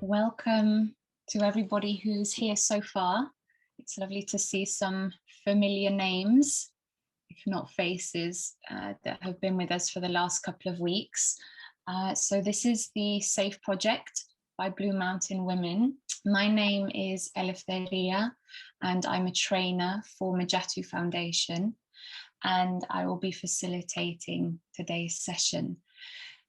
Welcome to everybody who's here so far. It's lovely to see some familiar names, if not faces, that have been with us for the last couple of weeks. So this is the SAFE project by Blue Mountain Women. My name is Eleftheria, and I'm a trainer for Majatu Foundation, and I will be facilitating today's session.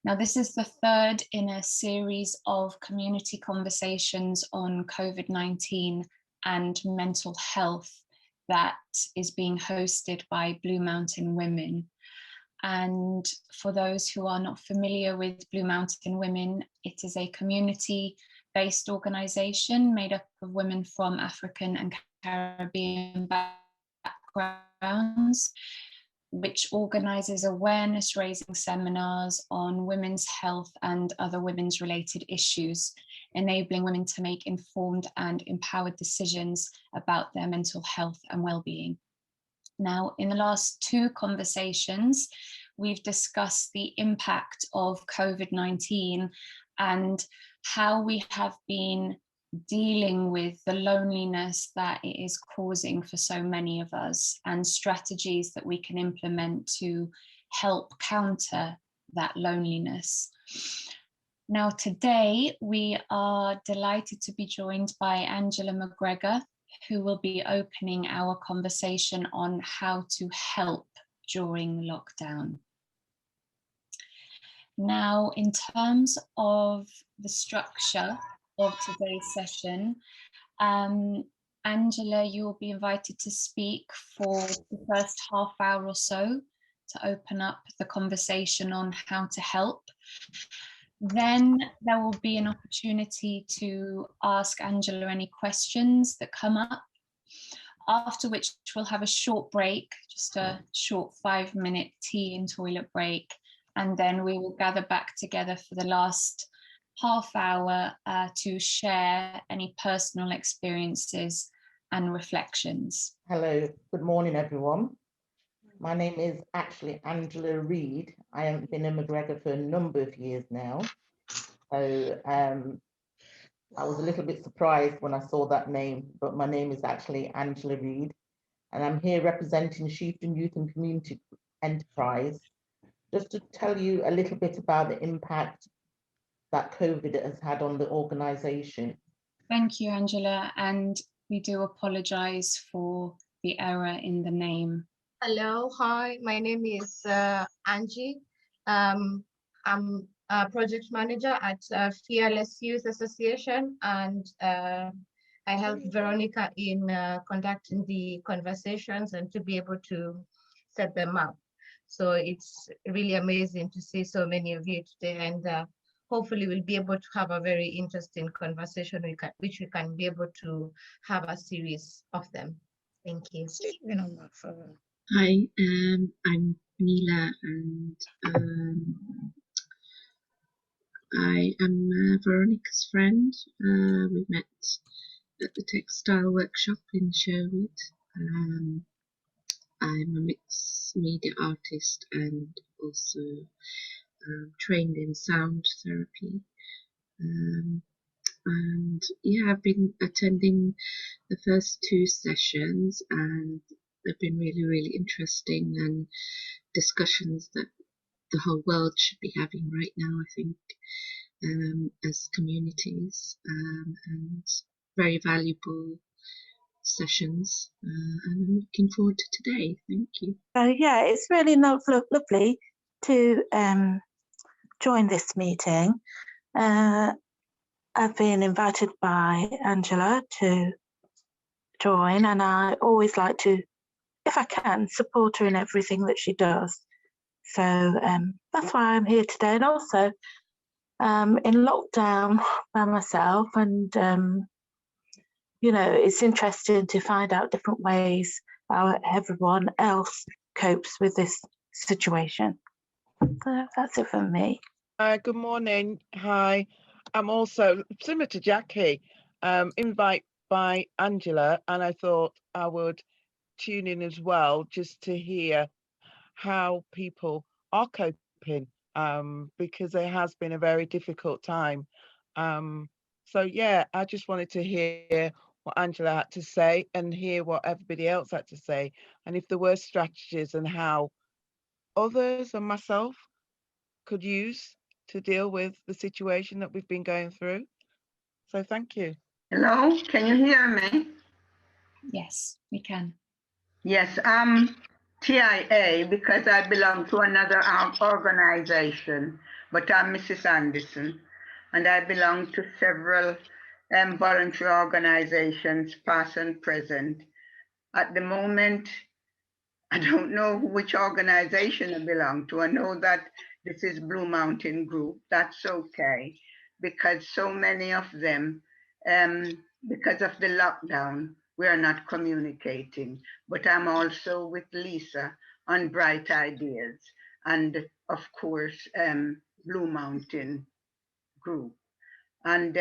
Now, this is the third in a series of community conversations on COVID-19 and mental health that is being hosted by Blue Mountain Women. And for those who are not familiar with Blue Mountain Women, it is a community-based organization made up of women from African and Caribbean backgrounds, which organises awareness-raising seminars on women's health and other women's related issues, enabling women to make informed and empowered decisions about their mental health and well-being. Now, in the last two conversations, we've discussed the impact of COVID-19 and how we have been dealing with the loneliness that it is causing for so many of us, and strategies that we can implement to help counter that loneliness. Now, today we are delighted to be joined by Angela McGregor, who will be opening our conversation on how to help during lockdown. Now, in terms of the structure of today's session, Angela, you will be invited to speak for the first half hour or so to open up the conversation on how to help. Then there will be an opportunity to ask Angela any questions that come up, after which we'll have a short break, just a short 5-minute tea and toilet break, and then we will gather back together for the last half hour to share any personal experiences and reflections. Hello, good morning everyone. My name is actually Angela Reid. I haven't been in McGregor for a number of years now. So I was a little bit surprised when I saw that name, but my name is actually Angela Reid, and I'm here representing Chieftain Youth and Community Enterprise, just to tell you a little bit about the impact that COVID has had on the organisation. Thank you, Angela, and we do apologise for the error in the name. Hello, hi, my name is Angie. I'm a project manager at Fearless Youth Association, and I help Veronica in conducting the conversations and to be able to set them up. So it's really amazing to see so many of you today, and hopefully we'll be able to have a very interesting conversation which we can be able to have a series of them. Thank you. Hi, I'm Neela, and I am Veronica's friend. We met at the textile workshop in Sherwood. I'm a mixed media artist and also trained in sound therapy. And yeah, I've been attending the first two sessions, and they've been really, really interesting, and discussions that the whole world should be having right now, I think, as communities, and very valuable sessions, and I'm looking forward to today. Thank you. Yeah, it's really lovely to join this meeting. I've been invited by Angela to join, and I always like to, if I can, support her in everything that she does. So that's why I'm here today, and also in lockdown by myself, and you know, it's interesting to find out different ways how everyone else copes with this situation. So that's it for me. Good morning. Hi. I'm also, similar to Jackie, invited by Angela, and I thought I would tune in as well just to hear how people are coping, because it has been a very difficult time. So yeah, I just wanted to hear what Angela had to say and hear what everybody else had to say, and if there were strategies and how others and myself could use to deal with the situation that we've been going through. So thank you. Hello, can you hear me? Yes, we can. Yes, I'm TIA because I belong to another organization, but I'm Mrs. Anderson, and I belong to several voluntary organizations, past and present. At the moment, I don't know which organization I belong to. I know that this is Blue Mountain Group. That's okay, because so many of them, because of the lockdown, we are not communicating. But I'm also with Lisa on Bright Ideas and, of course, Blue Mountain Group. And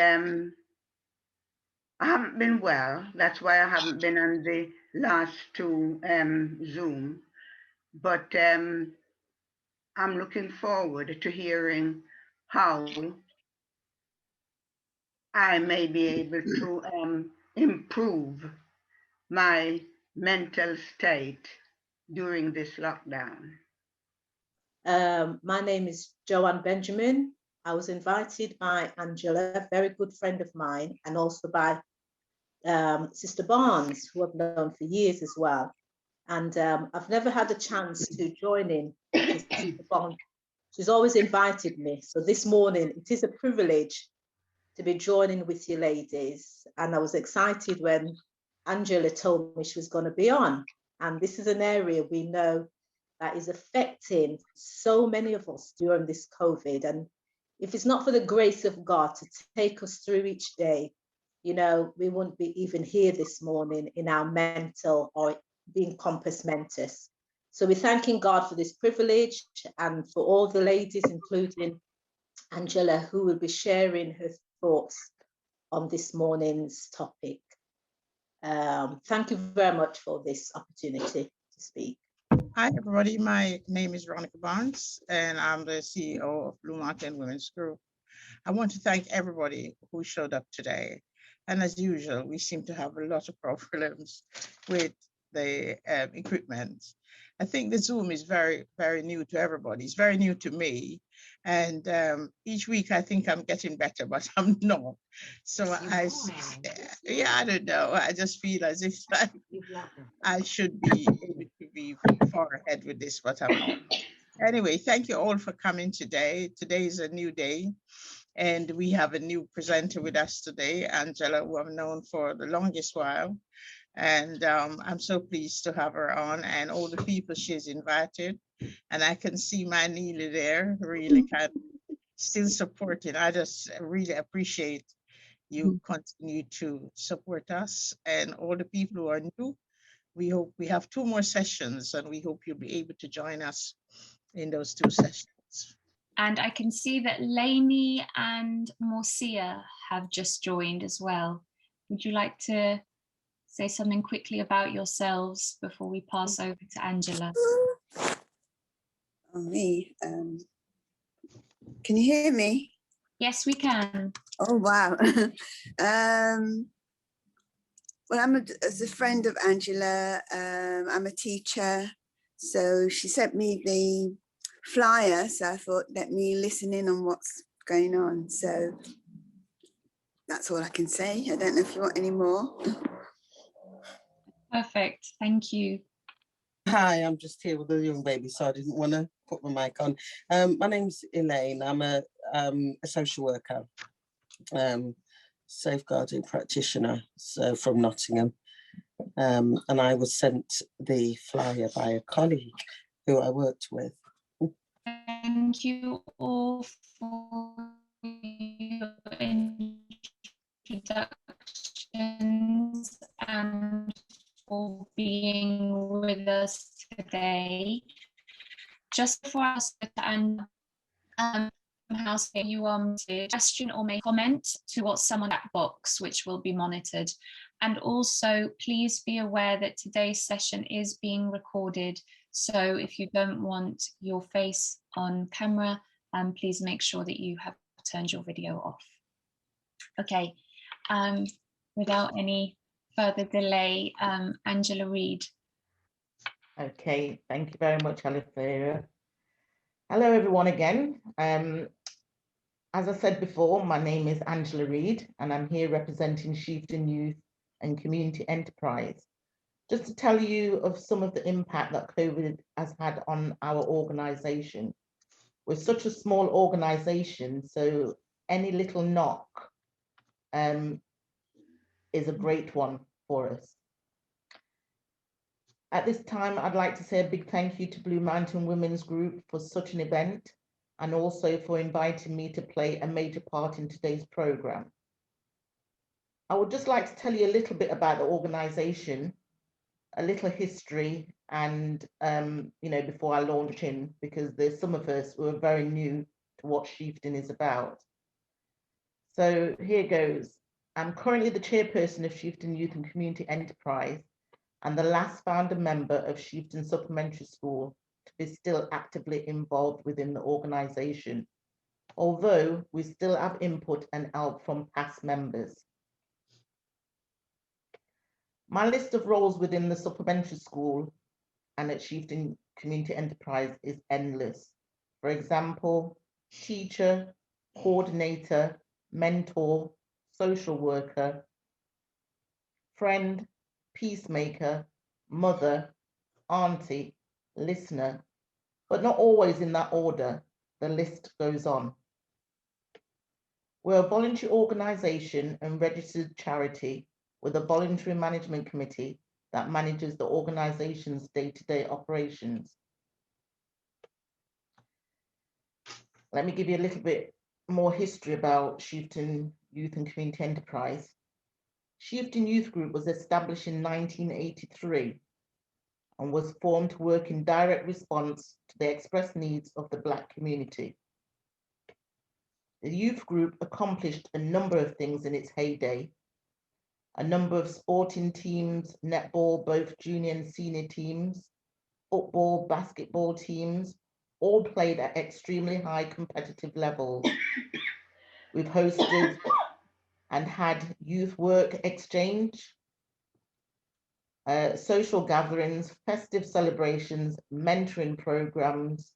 I haven't been well. That's why I haven't been on the last two Zoom. But I'm looking forward to hearing how I may be able to improve my mental state during this lockdown. My name is Joanne Benjamin. I was invited by Angela, a very good friend of mine, and also by Sister Barnes, who I've known for years as well. And I've never had a chance to join in. Sister Barnes, she's always invited me. So this morning, it is a privilege to be joining with you ladies. And I was excited when Angela told me she was going to be on. And this is an area we know that is affecting so many of us during this COVID. And if it's not for the grace of God to take us through each day, you know, we wouldn't be even here this morning in our mental or being compass mentis. So we're thanking God for this privilege and for all the ladies, including Angela, who will be sharing her thoughts on this morning's topic. Thank you very much for this opportunity to speak. Hi, everybody. My name is Veronica Barnes, and I'm the CEO of Blue Mountain Women's Group. I want to thank everybody who showed up today. And as usual, we seem to have a lot of problems with the equipment. I think the Zoom is very, very new to everybody. It's very new to me. And each week I think I'm getting better, but I'm not. So I don't know. I just feel as if I should be able to be far ahead with this, but I'm not. Anyway, thank you all for coming today. Today is a new day. And we have a new presenter with us today, Angela, who I've known for the longest while. And I'm so pleased to have her on and all the people she's invited. And I can see my Neely there, really kind of still supporting. I just really appreciate you continue to support us and all the people who are new. We hope we have 2 more sessions and we hope you'll be able to join us in those 2 sessions. And I can see that Lainey and Morcia have just joined as well. Would you like to say something quickly about yourselves before we pass over to Angela? Me. Can you hear me? Yes, we can. Oh, wow. Well, as a friend of Angela, I'm a teacher. So she sent me the flyer. So I thought, let me listen in on what's going on. So that's all I can say. I don't know if you want any more. Perfect. Thank you. Hi, I'm just here with a young baby, so I didn't want to put my mic on. My name's Elaine. I'm a social worker, safeguarding practitioner, so from Nottingham. And I was sent the flyer by a colleague who I worked with. Thank you all for your introductions and for being with us today. Just before I start, and you want to question or make comment towards someone at box, which will be monitored. And also, please be aware that today's session is being recorded. So if you don't want your face on camera, please make sure that you have turned your video off. Okay, without any further delay, Angela Reid. Okay, thank you very much, Alifera. Hello, everyone again. As I said before, my name is Angela Reid, and I'm here representing Chieftain Youth and Community Enterprise. Just to tell you of some of the impact that COVID has had on our organisation. We're such a small organisation, so any little knock is a great one for us. At this time, I'd like to say a big thank you to Blue Mountain Women's Group for such an event, and also for inviting me to play a major part in today's programme. I would just like to tell you a little bit about the organisation, a little history, and before I launch in, because there's some of us who are very new to what Chieftain is about. So here goes. I'm currently the chairperson of Chieftain Youth and Community Enterprise, and the last founder member of Chieftain Supplementary School to be still actively involved within the organisation, although we still have input and help from past members. My list of roles within the supplementary school and at Chieftain Community Enterprise is endless. For example, teacher, coordinator, mentor, social worker, friend, peacemaker, mother, auntie, listener, but not always in that order. The list goes on. We're a voluntary organisation and registered charity with a voluntary management committee that manages the organisation's day-to-day operations. Let me give you a little bit more history about Chieftain Youth and Community Enterprise. Chieftain Youth Group was established in 1983 and was formed to work in direct response to the expressed needs of the Black community. The youth group accomplished a number of things in its heyday. A number of sporting teams, netball, both junior and senior teams, football, basketball teams, all played at extremely high competitive levels. We've hosted and had youth work exchange, social gatherings, festive celebrations, mentoring programs.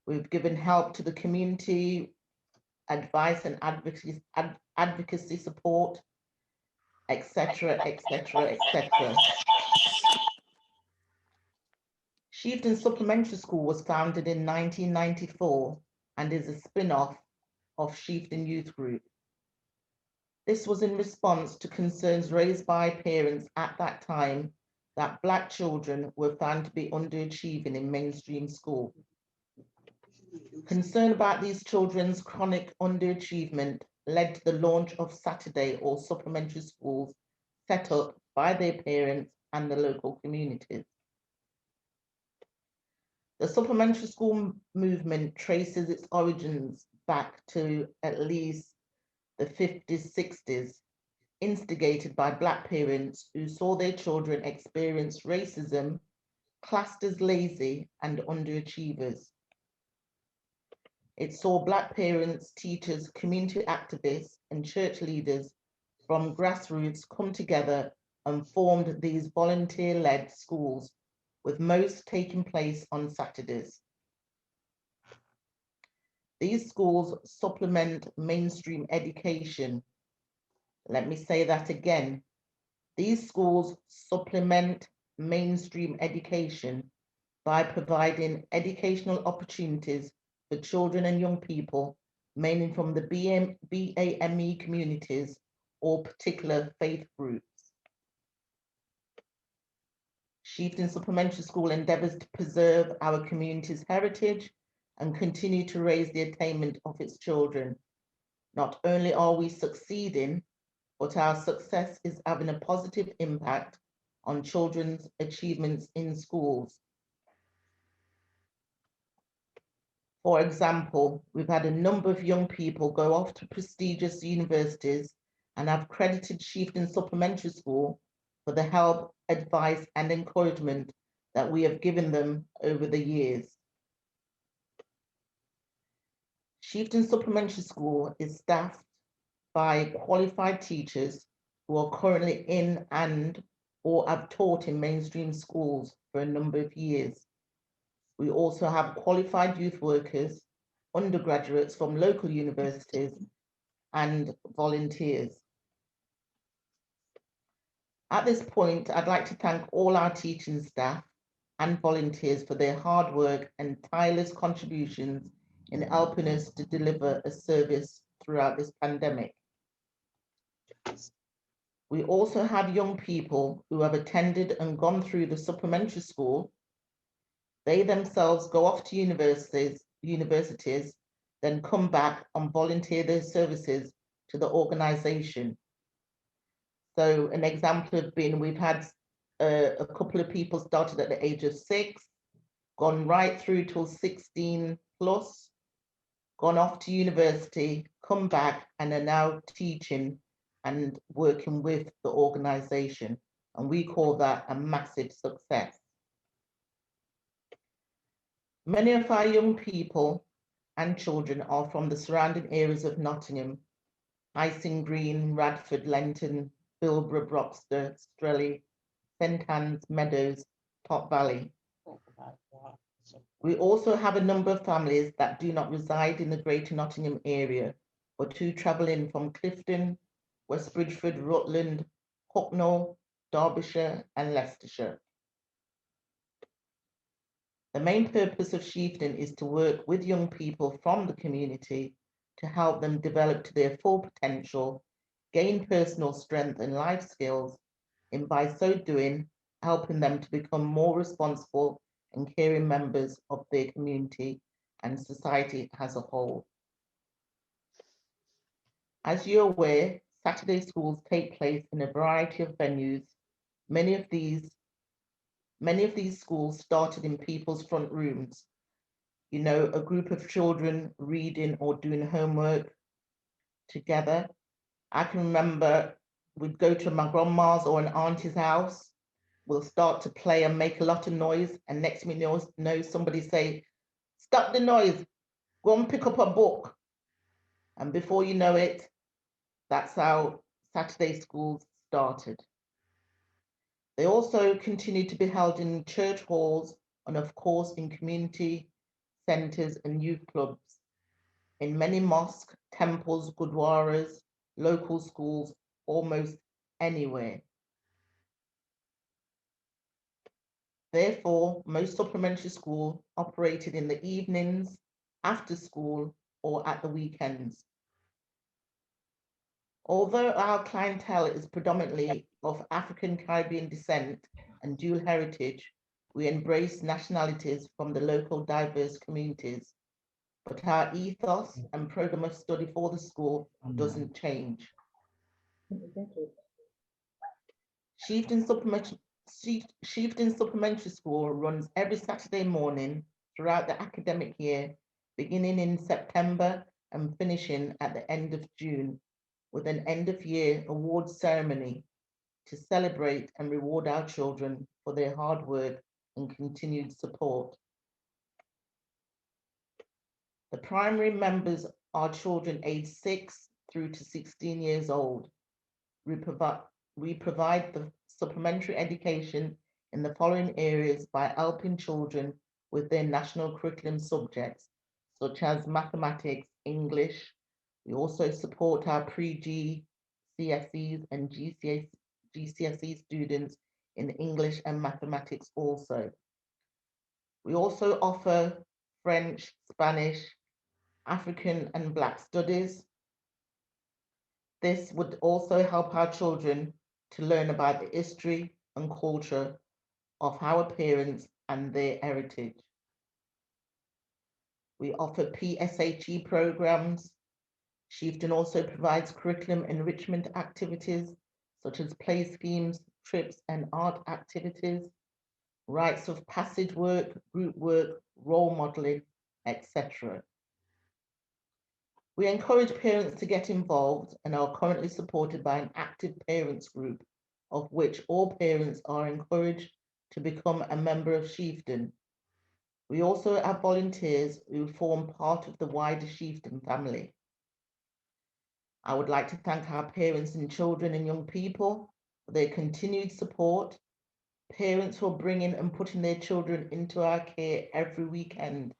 We've given help to the community, advice and advocacy support, etc., etc., etc. Chieftain Supplementary School was founded in 1994 and is a spin-off of Chieftain Youth Group. This was in response to concerns raised by parents at that time that Black children were found to be underachieving in mainstream school. Concern about these children's chronic underachievement led to the launch of Saturday or supplementary schools set up by their parents and the local communities. The supplementary school movement traces its origins back to at least the 50s, 60s, instigated by Black parents who saw their children experience racism, classed as lazy and underachievers. It saw Black parents, teachers, community activists, and church leaders from grassroots come together and formed these volunteer-led schools, with most taking place on Saturdays. These schools supplement mainstream education. Let me say that again. These schools supplement mainstream education by providing educational opportunities for children and young people, mainly from the BAME communities or particular faith groups. Chieftain Supplementary School endeavours to preserve our community's heritage and continue to raise the attainment of its children. Not only are we succeeding, but our success is having a positive impact on children's achievements in schools. For example, we've had a number of young people go off to prestigious universities and have credited Chieftain Supplementary School for the help, advice, and encouragement that we have given them over the years. Chieftain Supplementary School is staffed by qualified teachers who are currently in and or have taught in mainstream schools for a number of years. We also have qualified youth workers, undergraduates from local universities, and volunteers. At this point, I'd like to thank all our teaching staff and volunteers for their hard work and tireless contributions in helping us to deliver a service throughout this pandemic. We also have young people who have attended and gone through the supplementary school. They themselves go off to universities, then come back and volunteer their services to the organisation. So an example have been, we've had a couple of people started at the age of 6, gone right through till 16 plus, gone off to university, come back and are now teaching and working with the organisation. And we call that a massive success. Many of our young people and children are from the surrounding areas of Nottingham, Icing Green, Radford, Lenton, Bilborough, Broxter, Strelly, St Anne's, Meadows, Top Valley. We also have a number of families that do not reside in the Greater Nottingham area, but who travel in from Clifton, West Bridgford, Rutland, Hucknall, Derbyshire and Leicestershire. The main purpose of Chieftain is to work with young people from the community to help them develop to their full potential, gain personal strength and life skills, and by so doing, helping them to become more responsible and caring members of their community and society as a whole. As you're aware, Saturday schools take place in a variety of venues. Many of these schools started in people's front rooms. You know, a group of children reading or doing homework together. I can remember we'd go to my grandma's or an auntie's house. We'll start to play and make a lot of noise. And next thing you know, somebody say, stop the noise, go and pick up a book. And before you know it, that's how Saturday schools started. They also continue to be held in church halls and of course in community centres and youth clubs, in many mosques, temples, gurdwaras, local schools, almost anywhere. Therefore, most supplementary schools operated in the evenings, after school, or at the weekends. Although our clientele is predominantly of African Caribbean descent and dual heritage, we embrace nationalities from the local diverse communities, but our ethos and program of study for the school doesn't change. Chieftain Supplementary School runs every Saturday morning throughout the academic year, beginning in September and finishing at the end of June, with an end of year awards ceremony to celebrate and reward our children for their hard work and continued support. The primary members are children aged 6 through to 16 years old. We provide the supplementary education in the following areas by helping children with their national curriculum subjects, such as mathematics, English. We also support our pre-GCSEs and GCSE students in English and mathematics also. We also offer French, Spanish, African and Black studies. This would also help our children to learn about the history and culture of our parents and their heritage. We offer PSHE programs. Chieftain also provides curriculum enrichment activities such as play schemes, trips and art activities, rites of passage work, group work, role modeling, etc. We encourage parents to get involved and are currently supported by an active parents group, of which all parents are encouraged to become a member of Chieftain. We also have volunteers who form part of the wider Chieftain family. I would like to thank our parents and children and young people for their continued support, parents who are bringing and putting their children into our care every weekend.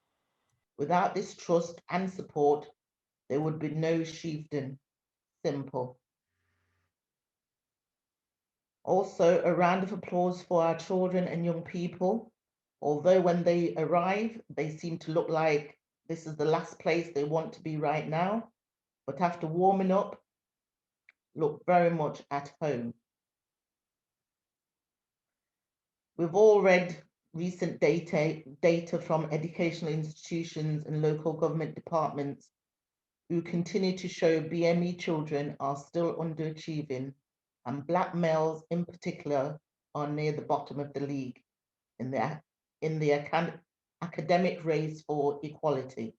Without this trust and support, there would be no Chieftain. Simple. Also, a round of applause for our children and young people. Although when they arrive, they seem to look like this is the last place they want to be right now, but after warming up, look very much at home. We've all read recent data from educational institutions and local government departments who continue to show BME children are still underachieving, and Black males in particular are near the bottom of the league in the academic race for equality.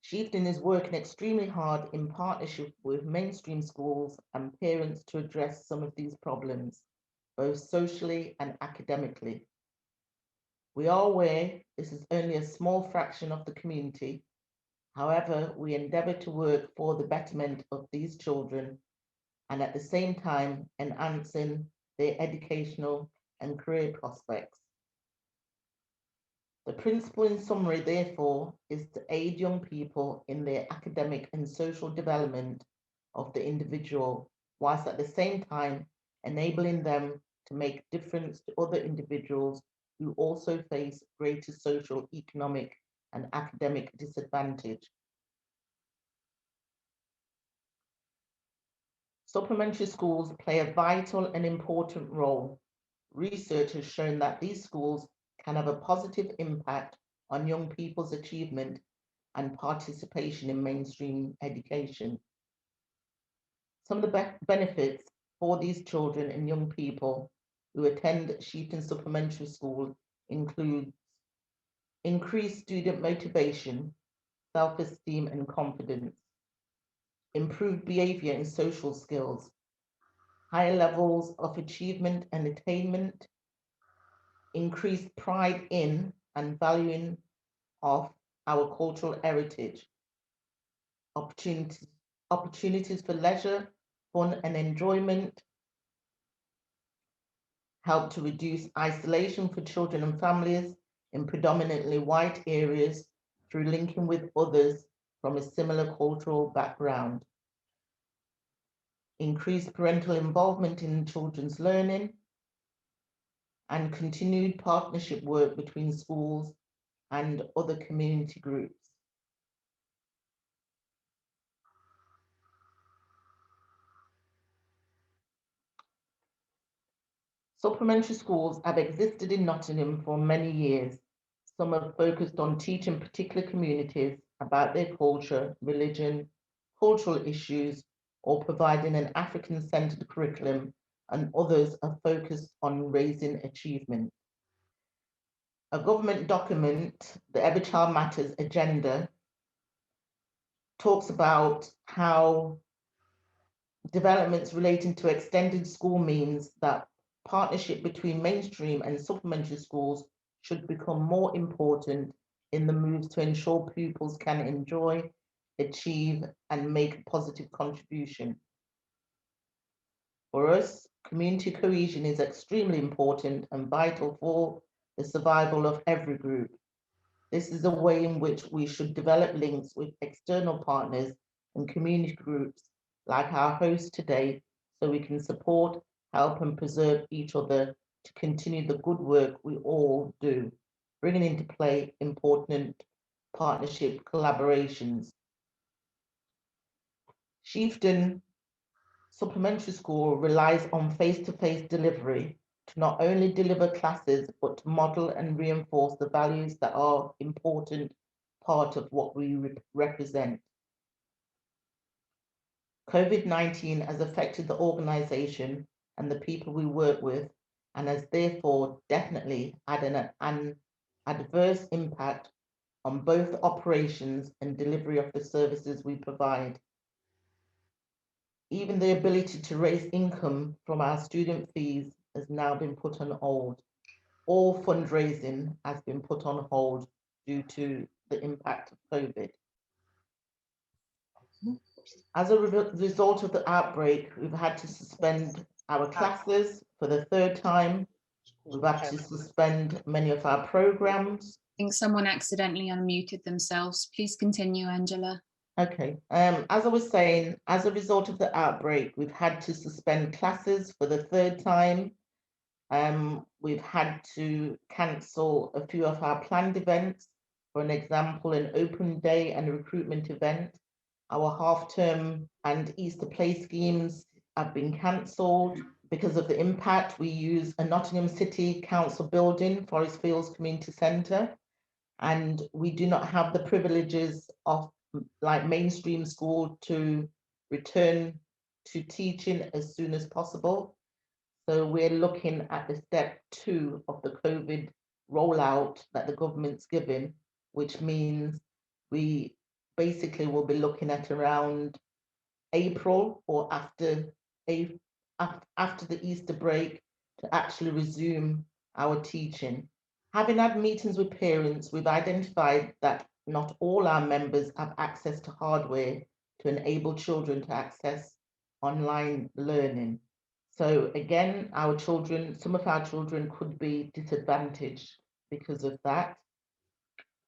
Chieftain is working extremely hard in partnership with mainstream schools and parents to address some of these problems, both socially and academically. We are aware this is only a small fraction of the community. However, we endeavour to work for the betterment of these children and at the same time enhancing their educational and career prospects. The principle in summary, therefore, is to aid young people in their academic and social development of the individual, whilst at the same time enabling them to make difference to other individuals who also face greater social, economic, and academic disadvantage. Supplementary schools play a vital and important role. Research has shown that these schools can have a positive impact on young people's achievement and participation in mainstream education. Some of the benefits for these children and young people who attend Chieftain Supplementary School include increased student motivation, self-esteem and confidence, improved behaviour and social skills, higher levels of achievement and attainment, increased pride in and valuing of our cultural heritage, opportunities for leisure, fun and enjoyment, help to reduce isolation for children and families in predominantly white areas through linking with others from a similar cultural background, increased parental involvement in children's learning, and continued partnership work between schools and other community groups. Supplementary schools have existed in Nottingham for many years. Some have focused on teaching particular communities about their culture, religion, cultural issues, or providing an African-centered curriculum, and others are focused on raising achievement. A government document, the Every Child Matters agenda, talks about how developments relating to extended school means that partnership between mainstream and supplementary schools should become more important in the moves to ensure pupils can enjoy, achieve, and make a positive contribution. For us, community cohesion is extremely important and vital for the survival of every group. This is a way in which we should develop links with external partners and community groups like our host today, so we can support, help and preserve each other to continue the good work we all do, bringing into play important partnership collaborations. Chieftain Supplementary School relies on face-to-face delivery to not only deliver classes, but to model and reinforce the values that are important part of what we represent. COVID-19 has affected the organisation and the people we work with, and has therefore definitely had an adverse impact on both operations and delivery of the services we provide. Even the ability to raise income from our student fees has now been put on hold. All fundraising has been put on hold due to the impact of COVID. As a result of the outbreak, we've had to suspend our classes for the third time. We've had to suspend many of our programs. I think someone accidentally unmuted themselves. Please continue, Angela. Okay, as I was saying, as a result of the outbreak, we've had to suspend classes for the third time. We've had to cancel a few of our planned events. For an example, an open day and a recruitment event. Our half-term and Easter play schemes have been cancelled. Because of the impact, we use a Nottingham City Council building, Forest Fields Community Centre, and we do not have the privileges of like mainstream school to return to teaching as soon as possible. So we're looking at the step 2 of the COVID rollout that the government's given, which means we basically will be looking at around April or after the Easter break to actually resume our teaching. Having had meetings with parents, we've identified that not all our members have access to hardware to enable children to access online learning. So again, some of our children could be disadvantaged because of that.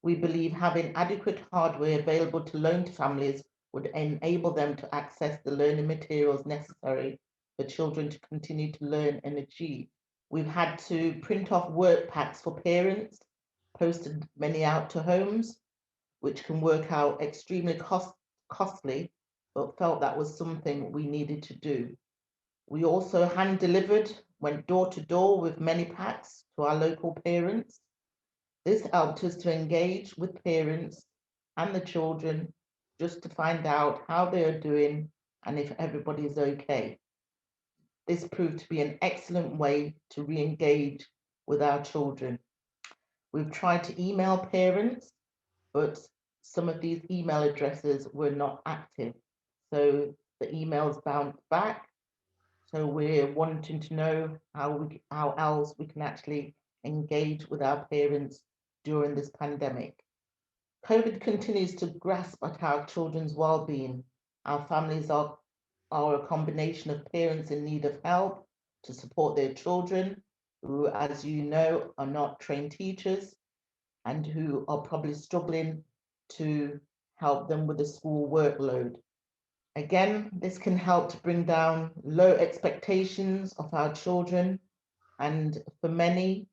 We believe having adequate hardware available to loan to families would enable them to access the learning materials necessary for children to continue to learn and achieve. We've had to print off work packs for parents, posted many out to homes, which can work out extremely costly, but felt that was something we needed to do. We also hand delivered, went door to door with many packs to our local parents. This helped us to engage with parents and the children just to find out how they are doing and if everybody is okay. This proved to be an excellent way to re-engage with our children. We've tried to email parents, but some of these email addresses were not active. So the emails bounced back. So we're wanting to know how else we can actually engage with our parents during this pandemic. COVID continues to grasp at our children's well-being. Our families are a combination of parents in need of help to support their children, who, as you know, are not trained teachers and who are probably struggling to help them with the school workload. Again, this can help to bring down low expectations of our children, and for many,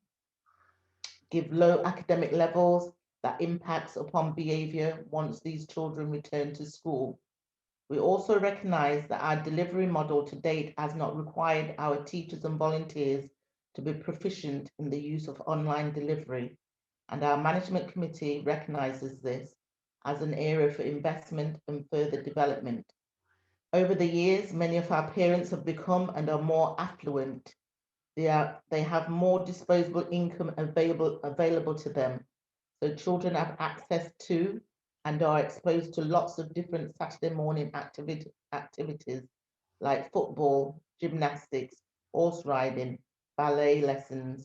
give low academic levels that impacts upon behavior once these children return to school. We also recognize that our delivery model to date has not required our teachers and volunteers to be proficient in the use of online delivery, and our management committee recognizes this as an area for investment and further development. Over the years, many of our parents have become and are more affluent. They have more disposable income available to them. So children have access to and are exposed to lots of different Saturday morning activities like football, gymnastics, horse riding, ballet lessons,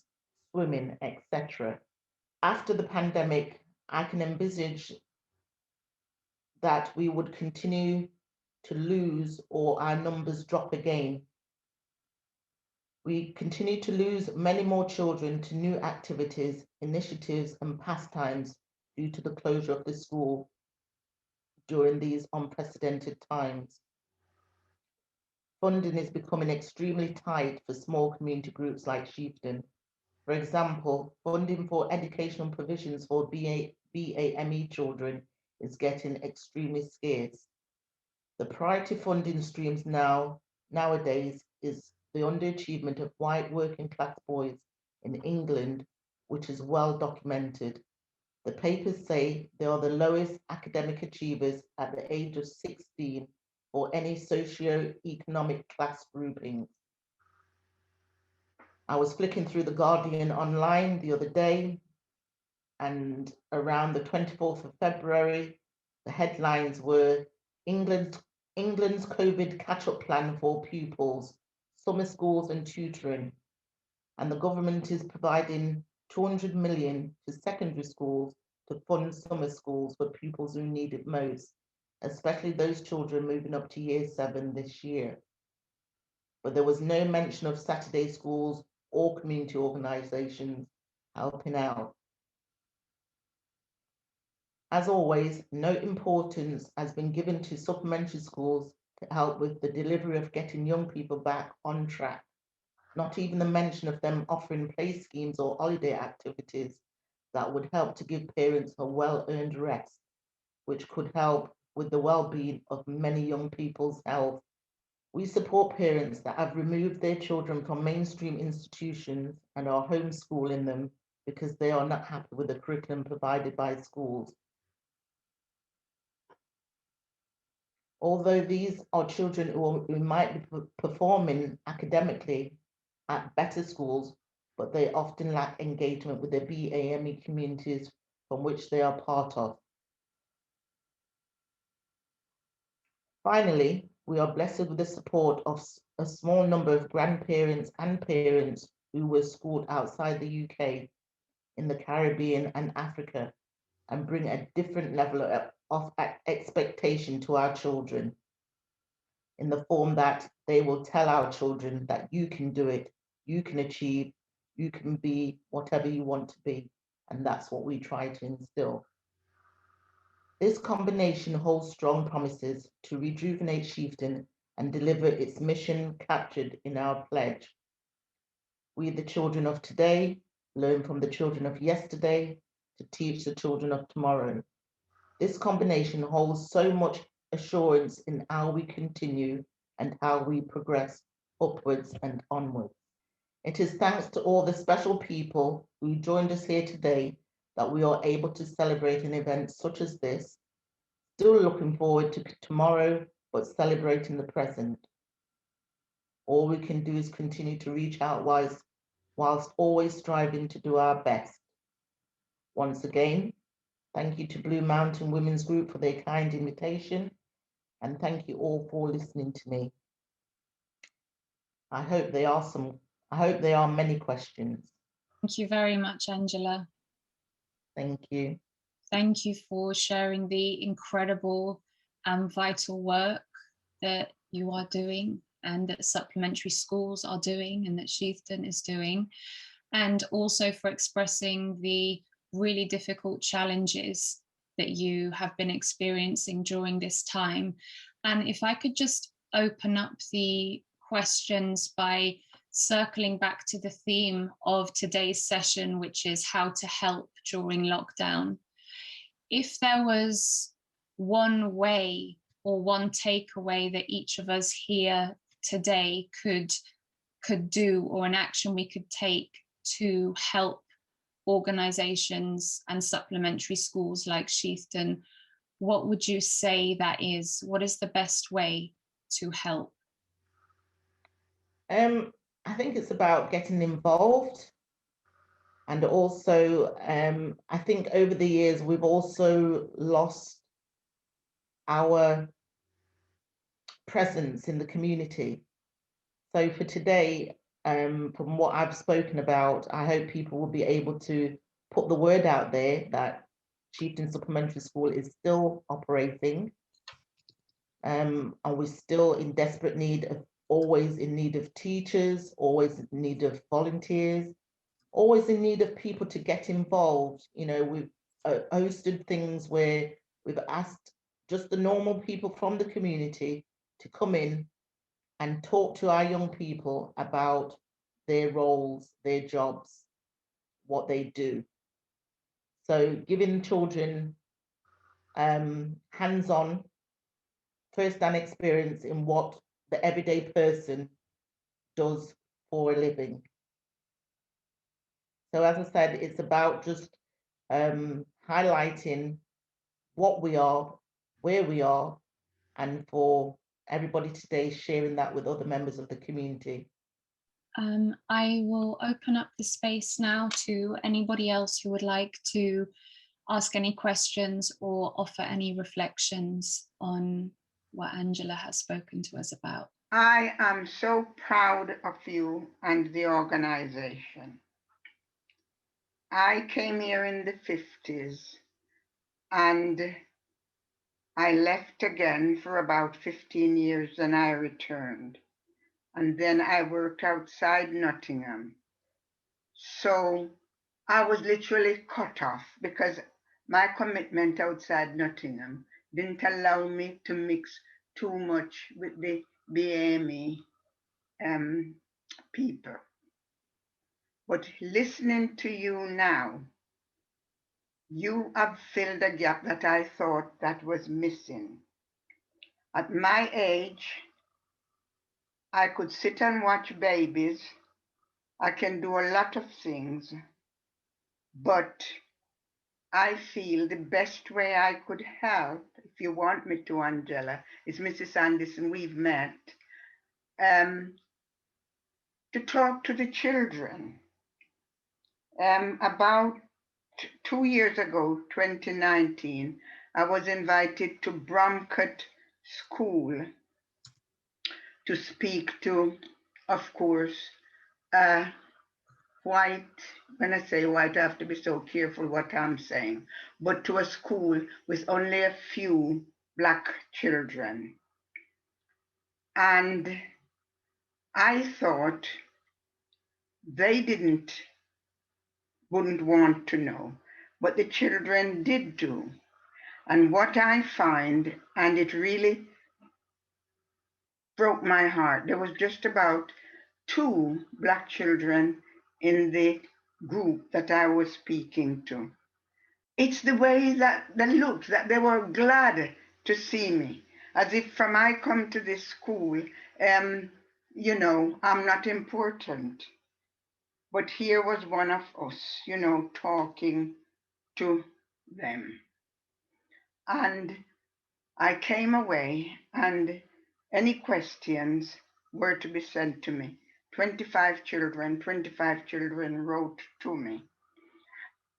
swimming, etc. After the pandemic, I can envisage that we would continue to lose or our numbers drop again. We continue to lose many more children to new activities, initiatives and pastimes due to the closure of the school during these unprecedented times. Funding is becoming extremely tight for small community groups like Chieftain. For example, funding for educational provisions for BAME children is getting extremely scarce. The priority funding streams nowadays is the underachievement of white working class boys in England, which is well documented. The papers say they are the lowest academic achievers at the age of 16 for any socio-economic class groupings. I was flicking through The Guardian online the other day, and around the 24th of February, the headlines were England's COVID catch-up plan for pupils, summer schools and tutoring. And the government is providing 200 million to secondary schools to fund summer schools for pupils who need it most. especially those children moving up to year 7 this year. But there was no mention of Saturday schools or community organisations helping out. As always, no importance has been given to supplementary schools to help with the delivery of getting young people back on track. Not even the mention of them offering play schemes or holiday activities that would help to give parents a well-earned rest, which could help with the well-being of many young people's health. We support parents that have removed their children from mainstream institutions and are homeschooling them because they are not happy with the curriculum provided by schools. Although these are children who might be performing academically at better schools, but they often lack engagement with the BAME communities from which they are part of. Finally, we are blessed with the support of a small number of grandparents and parents who were schooled outside the UK, in the Caribbean and Africa, and bring a different level of expectation to our children, in the form that they will tell our children that you can do it, you can achieve, you can be whatever you want to be. And that's what we try to instill. This combination holds strong promises to rejuvenate Chieftain and deliver its mission captured in our pledge. We, the children of today, learn from the children of yesterday to teach the children of tomorrow. This combination holds so much assurance in how we continue and how we progress upwards and onwards. It is thanks to all the special people who joined us here today that we are able to celebrate an event such as this, still looking forward to tomorrow, but celebrating the present. All we can do is continue to reach out whilst always striving to do our best. Once again, thank you to Blue Mountain Women's Group for their kind invitation, and thank you all for listening to me. I hope there are many questions. Thank you very much, Angela. Thank you. Thank you for sharing the incredible and vital work that you are doing and that supplementary schools are doing and that Chieftain is doing, and also for expressing the really difficult challenges that you have been experiencing during this time. And if I could just open up the questions by circling back to the theme of today's session, which is how to help during lockdown. If there was one way or one takeaway that each of us here today could do, or an action we could take to help organizations and supplementary schools like Chieftain, what would you say that is? What is the best way to help? I think it's about getting involved. And also, I think over the years, we've also lost our presence in the community. So for today, from what I've spoken about, I hope people will be able to put the word out there that Chieftain Supplementary School is still operating. And we're still in desperate need of, always in need of teachers, always in need of volunteers, always in need of people to get involved. You know, we've hosted things where we've asked just the normal people from the community to come in and talk to our young people about their roles, their jobs, what they do. So giving children hands-on, first-hand experience in what the everyday person does for a living. So as I said, it's about just highlighting what we are, where we are, and for everybody today sharing that with other members of the community. I will open up the space now to anybody else who would like to ask any questions or offer any reflections on what Angela has spoken to us about. I am so proud of you and the organization. I came here in the 50s and I left again for about 15 years and I returned. And then I worked outside Nottingham. So I was literally cut off because my commitment outside Nottingham didn't allow me to mix too much with the BAME people. But listening to you now, you have filled a gap that I thought that was missing. At my age, I could sit and watch babies. I can do a lot of things, but I feel the best way I could help, if you want me to, Angela, is Mrs. Anderson, we've met, to talk to the children. About 2 years ago, 2019, I was invited to Bramcote School to speak to, of course, white, when I say white, I have to be so careful what I'm saying, but to a school with only a few Black children. And I thought they wouldn't want to know, but the children did do. And what I find, and it really broke my heart, there was just about 2 Black children in the group that I was speaking to. It's the way that they looked, that they were glad to see me, as if from I come to this school, you know, I'm not important. But here was one of us, you know, talking to them. And I came away and any questions were to be sent to me. 25 children wrote to me.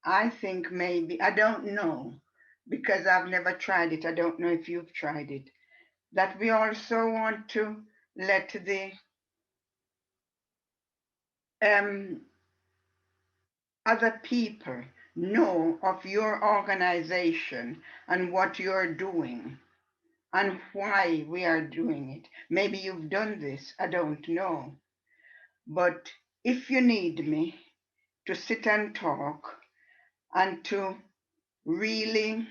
I think maybe, I don't know, because I've never tried it. I don't know if you've tried it, that we also want to let the other people know of your organization and what you're doing and why we are doing it. Maybe you've done this, I don't know. But if you need me to sit and talk and to really,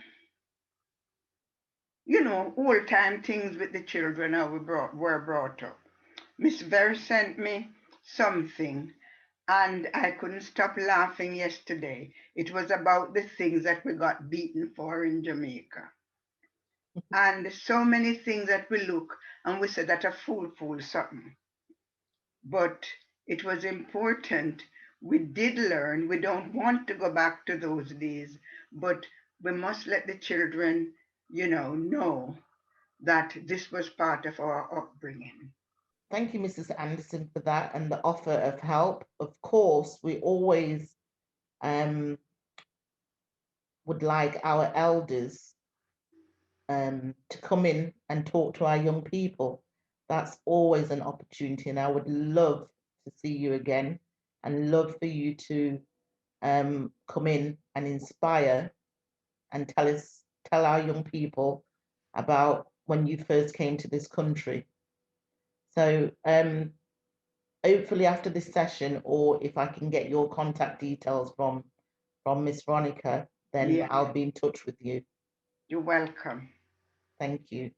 you know, old-time things with the children how we were brought up. Miss Ver sent me something and I couldn't stop laughing yesterday. It was about the things that we got beaten for in Jamaica. And so many things that we look and we say that a fool something. But it was important. We did learn. We don't want to go back to those days, but we must let the children, you know that this was part of our upbringing. Thank you, Mrs. Anderson, for that and the offer of help. Of course, we always would like our elders to come in and talk to our young people. That's always an opportunity, and I would love to see you again and love for you to come in and inspire and tell our young people about when you first came to this country. So hopefully after this session, or if I can get your contact details from Miss Veronica, then yeah, I'll be in touch with you. You're welcome. Thank you.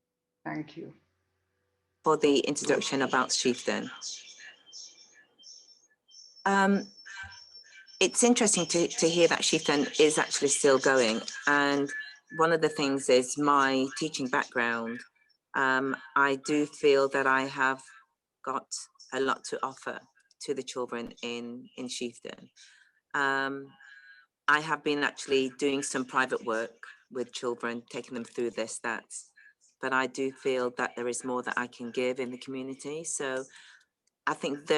Thank you. For the introduction about Chieftain. It's interesting to hear that Chieftain is actually still going. And one of the things is my teaching background. I do feel that I have got a lot to offer to the children in Chieftain. I have been actually doing some private work with children, taking them through their stats, but I do feel that there is more that I can give in the community. So I think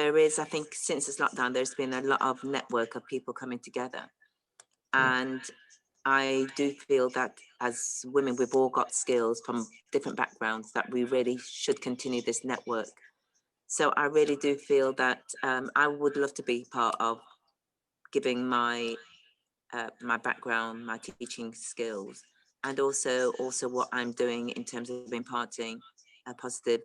since this lockdown, there's been a lot of network of people coming together. And I do feel that as women, we've all got skills from different backgrounds that we really should continue this network. So I really do feel that I would love to be part of giving my my background, my teaching skills, and also what I'm doing in terms of imparting a positive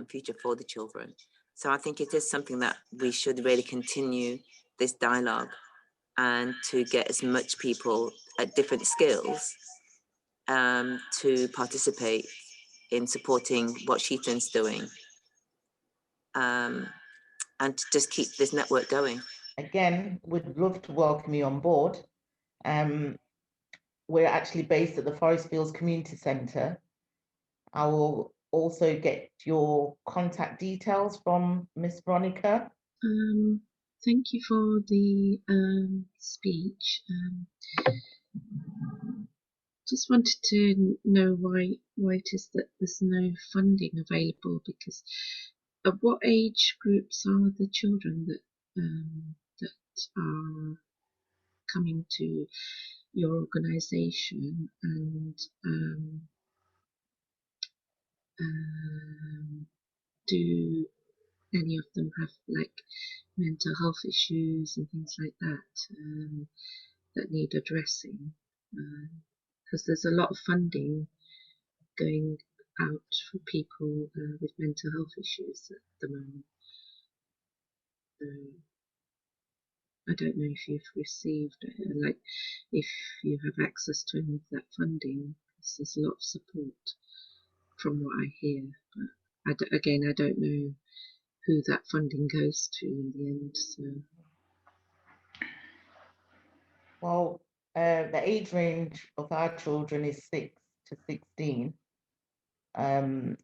future for the children. So I think it is something that we should really continue this dialogue, and to get as much people at different skills to participate in supporting what Chieftain's doing, and to just keep this network going. Again, we'd love to welcome you on board. We're actually based at the Forest Fields Community Centre. I will also get your contact details from Miss Veronica. Thank you for the speech. Just wanted to know why it is that there's no funding available, because of what age groups are the children that are coming to your organisation, and do any of them have like mental health issues and things like that that need addressing? Because there's a lot of funding going out for people with mental health issues at the moment. I don't know if you've received like if you have access to any of that funding, because there's a lot of support from what I hear, but again, I don't know who that funding goes to in the end. So, well, the age range of our children is 6 to 16. And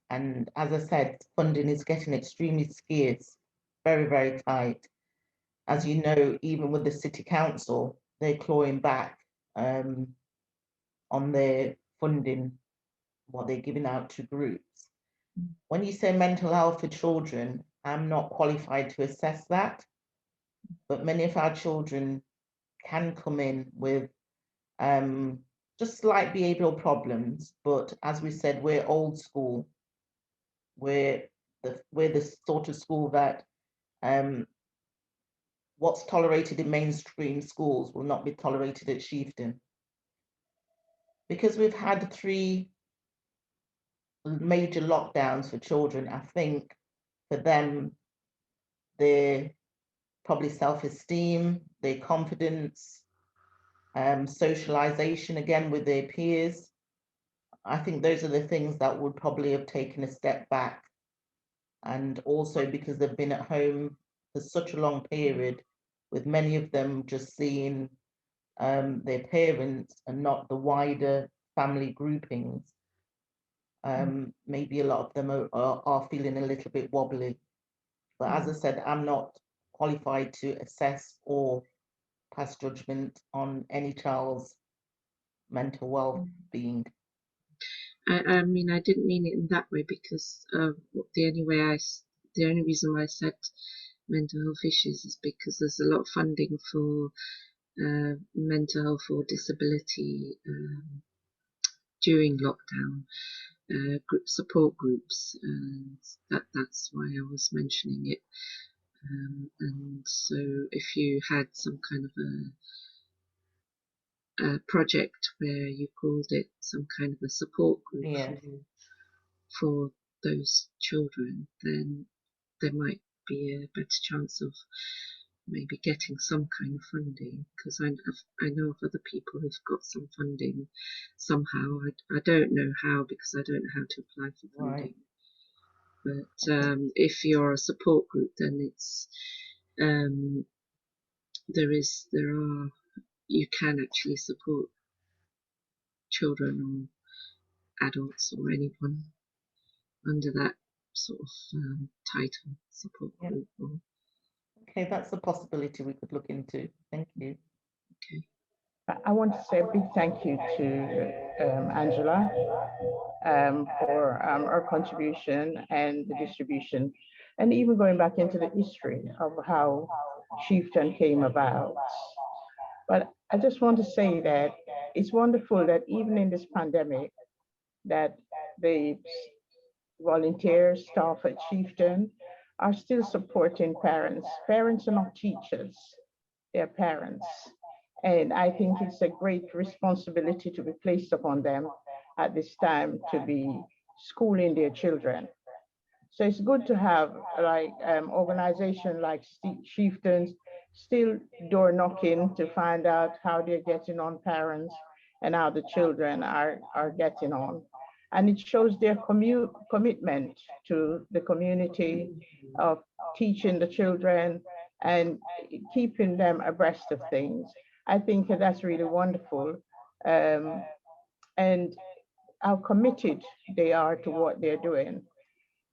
as I said, funding is getting extremely scarce, very, very tight. As you know, even with the City Council, they're clawing back on their funding, what they're giving out to groups. When you say mental health for children, I'm not qualified to assess that, but many of our children can come in with just slight behavioral problems. But as we said, we're old school. We're the sort of school that what's tolerated in mainstream schools will not be tolerated at Chieftain. Because we've had 3 major lockdowns for children, I think for them, their probably self-esteem, their confidence, socialization again with their peers, I think those are the things that would probably have taken a step back. And also because they've been at home for such a long period, with many of them just seeing their parents and not the wider family groupings. Maybe a lot of them are feeling a little bit wobbly. But as I said, I'm not qualified to assess or pass judgment on any child's mental well-being. I mean, I didn't mean it in that way, because the only reason why I said mental health issues is because there's a lot of funding for mental health or disability during lockdown, support groups, and that's why I was mentioning it. And so if you had some kind of a project where you called it some kind of a support group for those children, then there might be a better chance of maybe getting some kind of funding, because I know of other people who've got some funding somehow. I don't know how, because I don't know how to apply for funding. Right. But if you're a support group, then it's you can actually support children or adults or anyone under that sort of title, support group. Okay, that's a possibility we could look into. Thank you. Okay. I want to say a big thank you to Angela for her contribution and the distribution, and even going back into the history of how Chieftain came about. But I just want to say that it's wonderful that even in this pandemic, that the volunteer staff at Chieftain are still supporting parents. Parents are not teachers, they're parents. And I think it's a great responsibility to be placed upon them at this time to be schooling their children. So it's good to have like organization like Chieftains still door knocking to find out how they're getting on, parents, and how the children are getting on. And it shows their commitment to the community of teaching the children and keeping them abreast of things. I think that's really wonderful. And how committed they are to what they're doing.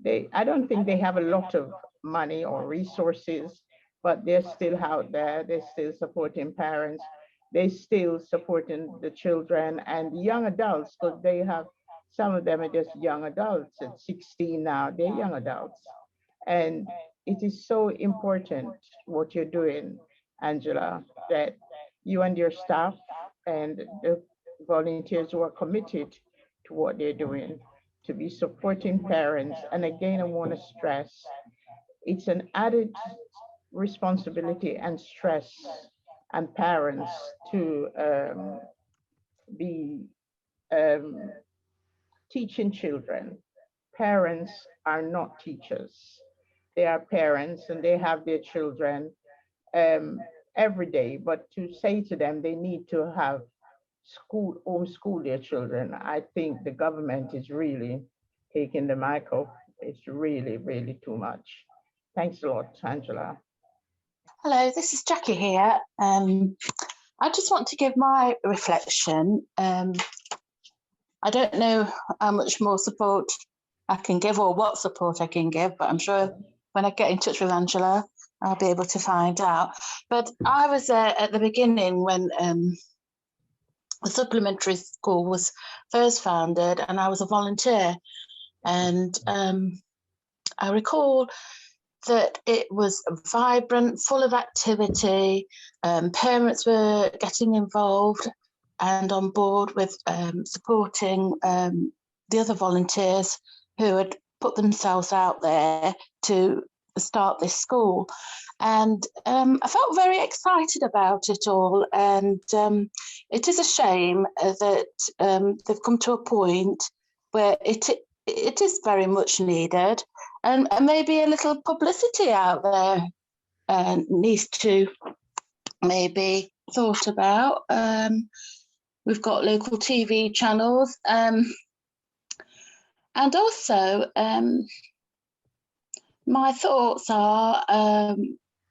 I don't think they have a lot of money or resources, but they're still out there. They're still supporting parents. They're still supporting the children and young adults, because they have, some of them are just young adults at 16 now, they're young adults. And it is so important what you're doing, Angela, that you and your staff and the volunteers who are committed to what they're doing, to be supporting parents. And again, I want to stress, it's an added responsibility and stress on parents to be teaching children. Parents are not teachers. They are parents and they have their children every day, but to say to them they need to have homeschool their children, I think the government is really taking the mic off. It's really, really too much. Thanks a lot, Angela. Hello, this is Jackie here. I just want to give my reflection. I don't know how much more support I can give or what support I can give, but I'm sure when I get in touch with Angela, I'll be able to find out. But I was at the beginning when the supplementary school was first founded, and I was a volunteer. And I recall that it was vibrant, full of activity. Parents were getting involved and on board with supporting the other volunteers who had put themselves out there to start this school. And I felt very excited about it all. And it is a shame that they've come to a point where it is very much needed, and maybe a little publicity out there needs to maybe thought about. We've got local TV channels, and also my thoughts are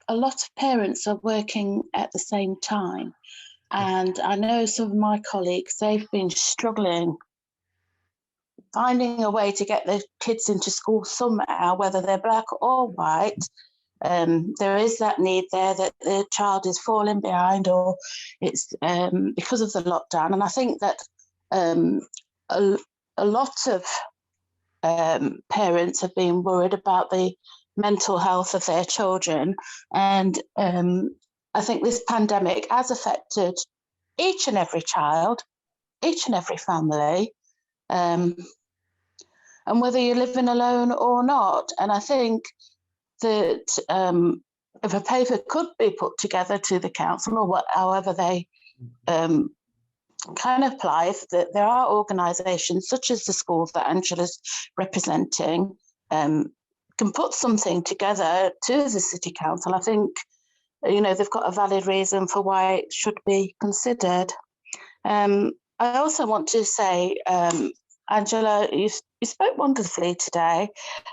a lot of parents are working at the same time, and I know some of my colleagues, they've been struggling finding a way to get their kids into school somehow, whether they're black or white. There is that need there that the child is falling behind, or it's because of the lockdown. And I think that a lot of parents have been worried about the mental health of their children. And I think this pandemic has affected each and every child, each and every family, and whether you're living alone or not. And I think that if a paper could be put together to the council, or however they can apply, that there are organisations such as the school that Angela's representing can put something together to the city council. I think, you know, they've got a valid reason for why it should be considered. I also want to say, Angela, you spoke wonderfully today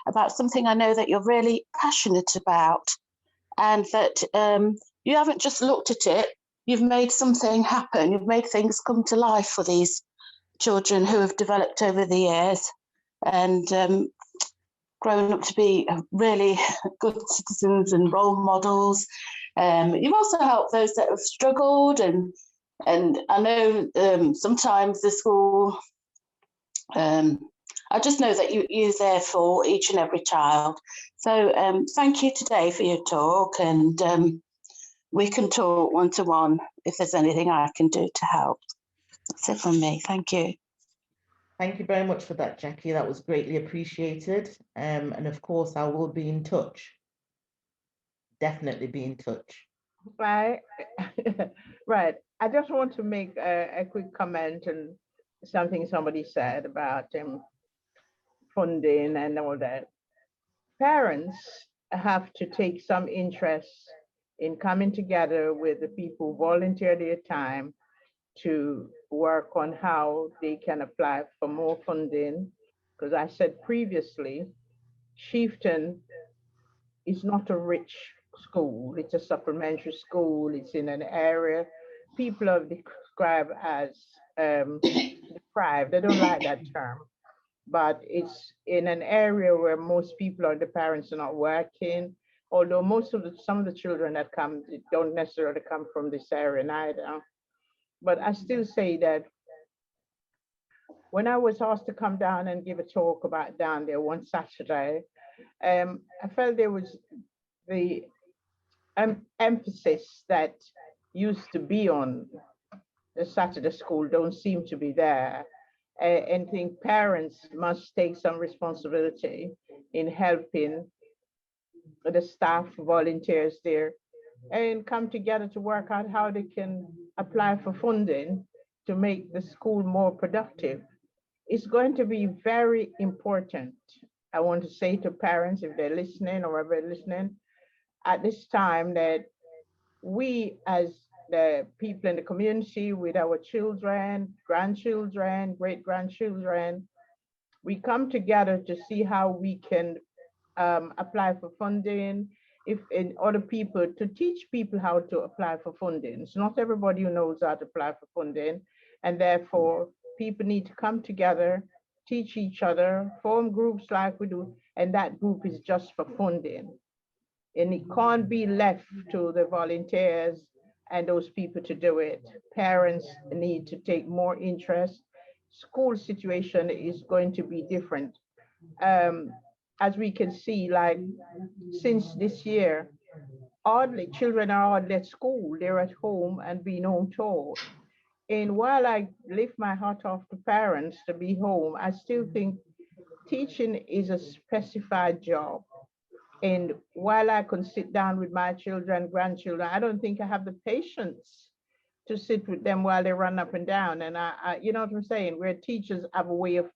about something I know that you're really passionate about, and that you haven't just looked at it, you've made something happen, you've made things come to life for these children who have developed over the years and grown up to be really good citizens and role models. You've also helped those that have struggled, and I know sometimes the school, I just know that you're there for each and every child. So thank you today for your talk, and we can talk one-to-one if there's anything I can do to help. That's it from me. Thank you. Thank you very much for that, Jackie. That was greatly appreciated. And of course, I will be in touch. Definitely be in touch. Right. Right. I just want to make a quick comment and something somebody said about funding and all that. Parents have to take some interest in coming together with the people who volunteer their time to work on how they can apply for more funding. Because I said previously, Chieftain is not a rich school. It's a supplementary school. It's in an area people are described as deprived. They don't like that term, but it's in an area where most people or the parents are not working. Although some of the children that come don't necessarily come from this area either. But I still say that when I was asked to come down and give a talk about down there one Saturday, I felt there was the emphasis that used to be on the Saturday school don't seem to be there. And I think parents must take some responsibility in helping the staff, volunteers there, and come together to work out how they can apply for funding to make the school more productive. It's going to be very important. I want to say to parents, if they're listening or ever listening, at this time that we as the people in the community with our children, grandchildren, great-grandchildren, we come together to see how we can apply for funding, if in other people, to teach people how to apply for funding. It's not everybody who knows how to apply for funding, and therefore people need to come together, teach each other, form groups like we do, and that group is just for funding. And it can't be left to the volunteers and those people to do it. Parents need to take more interest. School situation is going to be different. As we can see, like since this year, children are hardly at school. They're at home and being home taught. And while I lift my hat off to parents to be home, I still think teaching is a specified job. And while I can sit down with my children, grandchildren, I don't think I have the patience to sit with them while they run up and down. And you know what I'm saying? Where teachers have a way of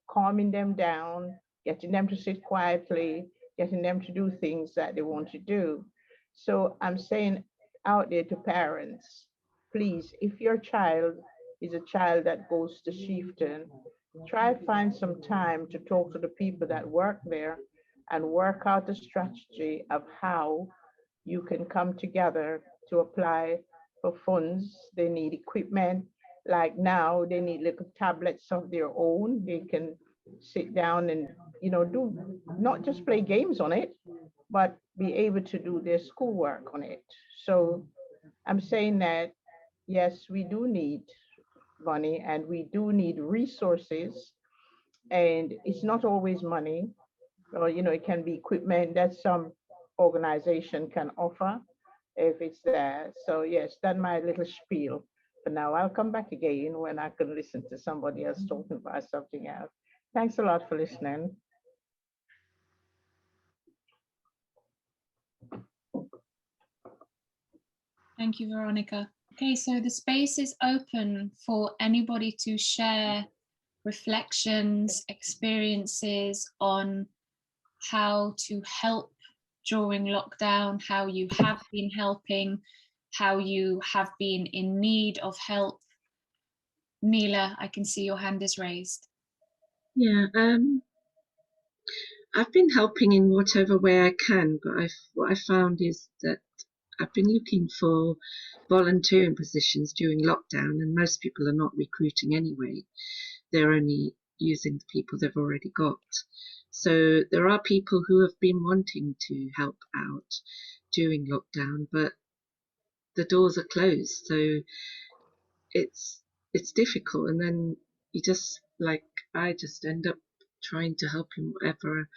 calming them down, getting them to sit quietly, getting them to do things that they want to do. So I'm saying out there to parents, please, if your child is a child that goes to Chieftain, try to find some time to talk to the people that work there and work out a strategy of how you can come together to apply for funds. They need equipment. Like now, they need little tablets of their own. They can sit down and, do not just play games on it, but be able to do their schoolwork on it. So I'm saying that, yes, we do need money and we do need resources, and it's not always money. Or, it can be equipment that some organization can offer if it's there. So yes, that's my little spiel for now. I'll come back again when I can listen to somebody else talking about something else. Thanks a lot for listening. Thank you, Veronica. Okay, so the space is open for anybody to share reflections, experiences on how to help during lockdown, how you have been helping, how you have been in need of help. Mila, I can see your hand is raised. Yeah, I've been helping in whatever way I can, but what I found is that I've been looking for volunteering positions during lockdown, and most people are not recruiting anyway. They're only using the people they've already got. So there are people who have been wanting to help out during lockdown, but the doors are closed. So it's difficult. And then you just, like, I just end up trying to help in whatever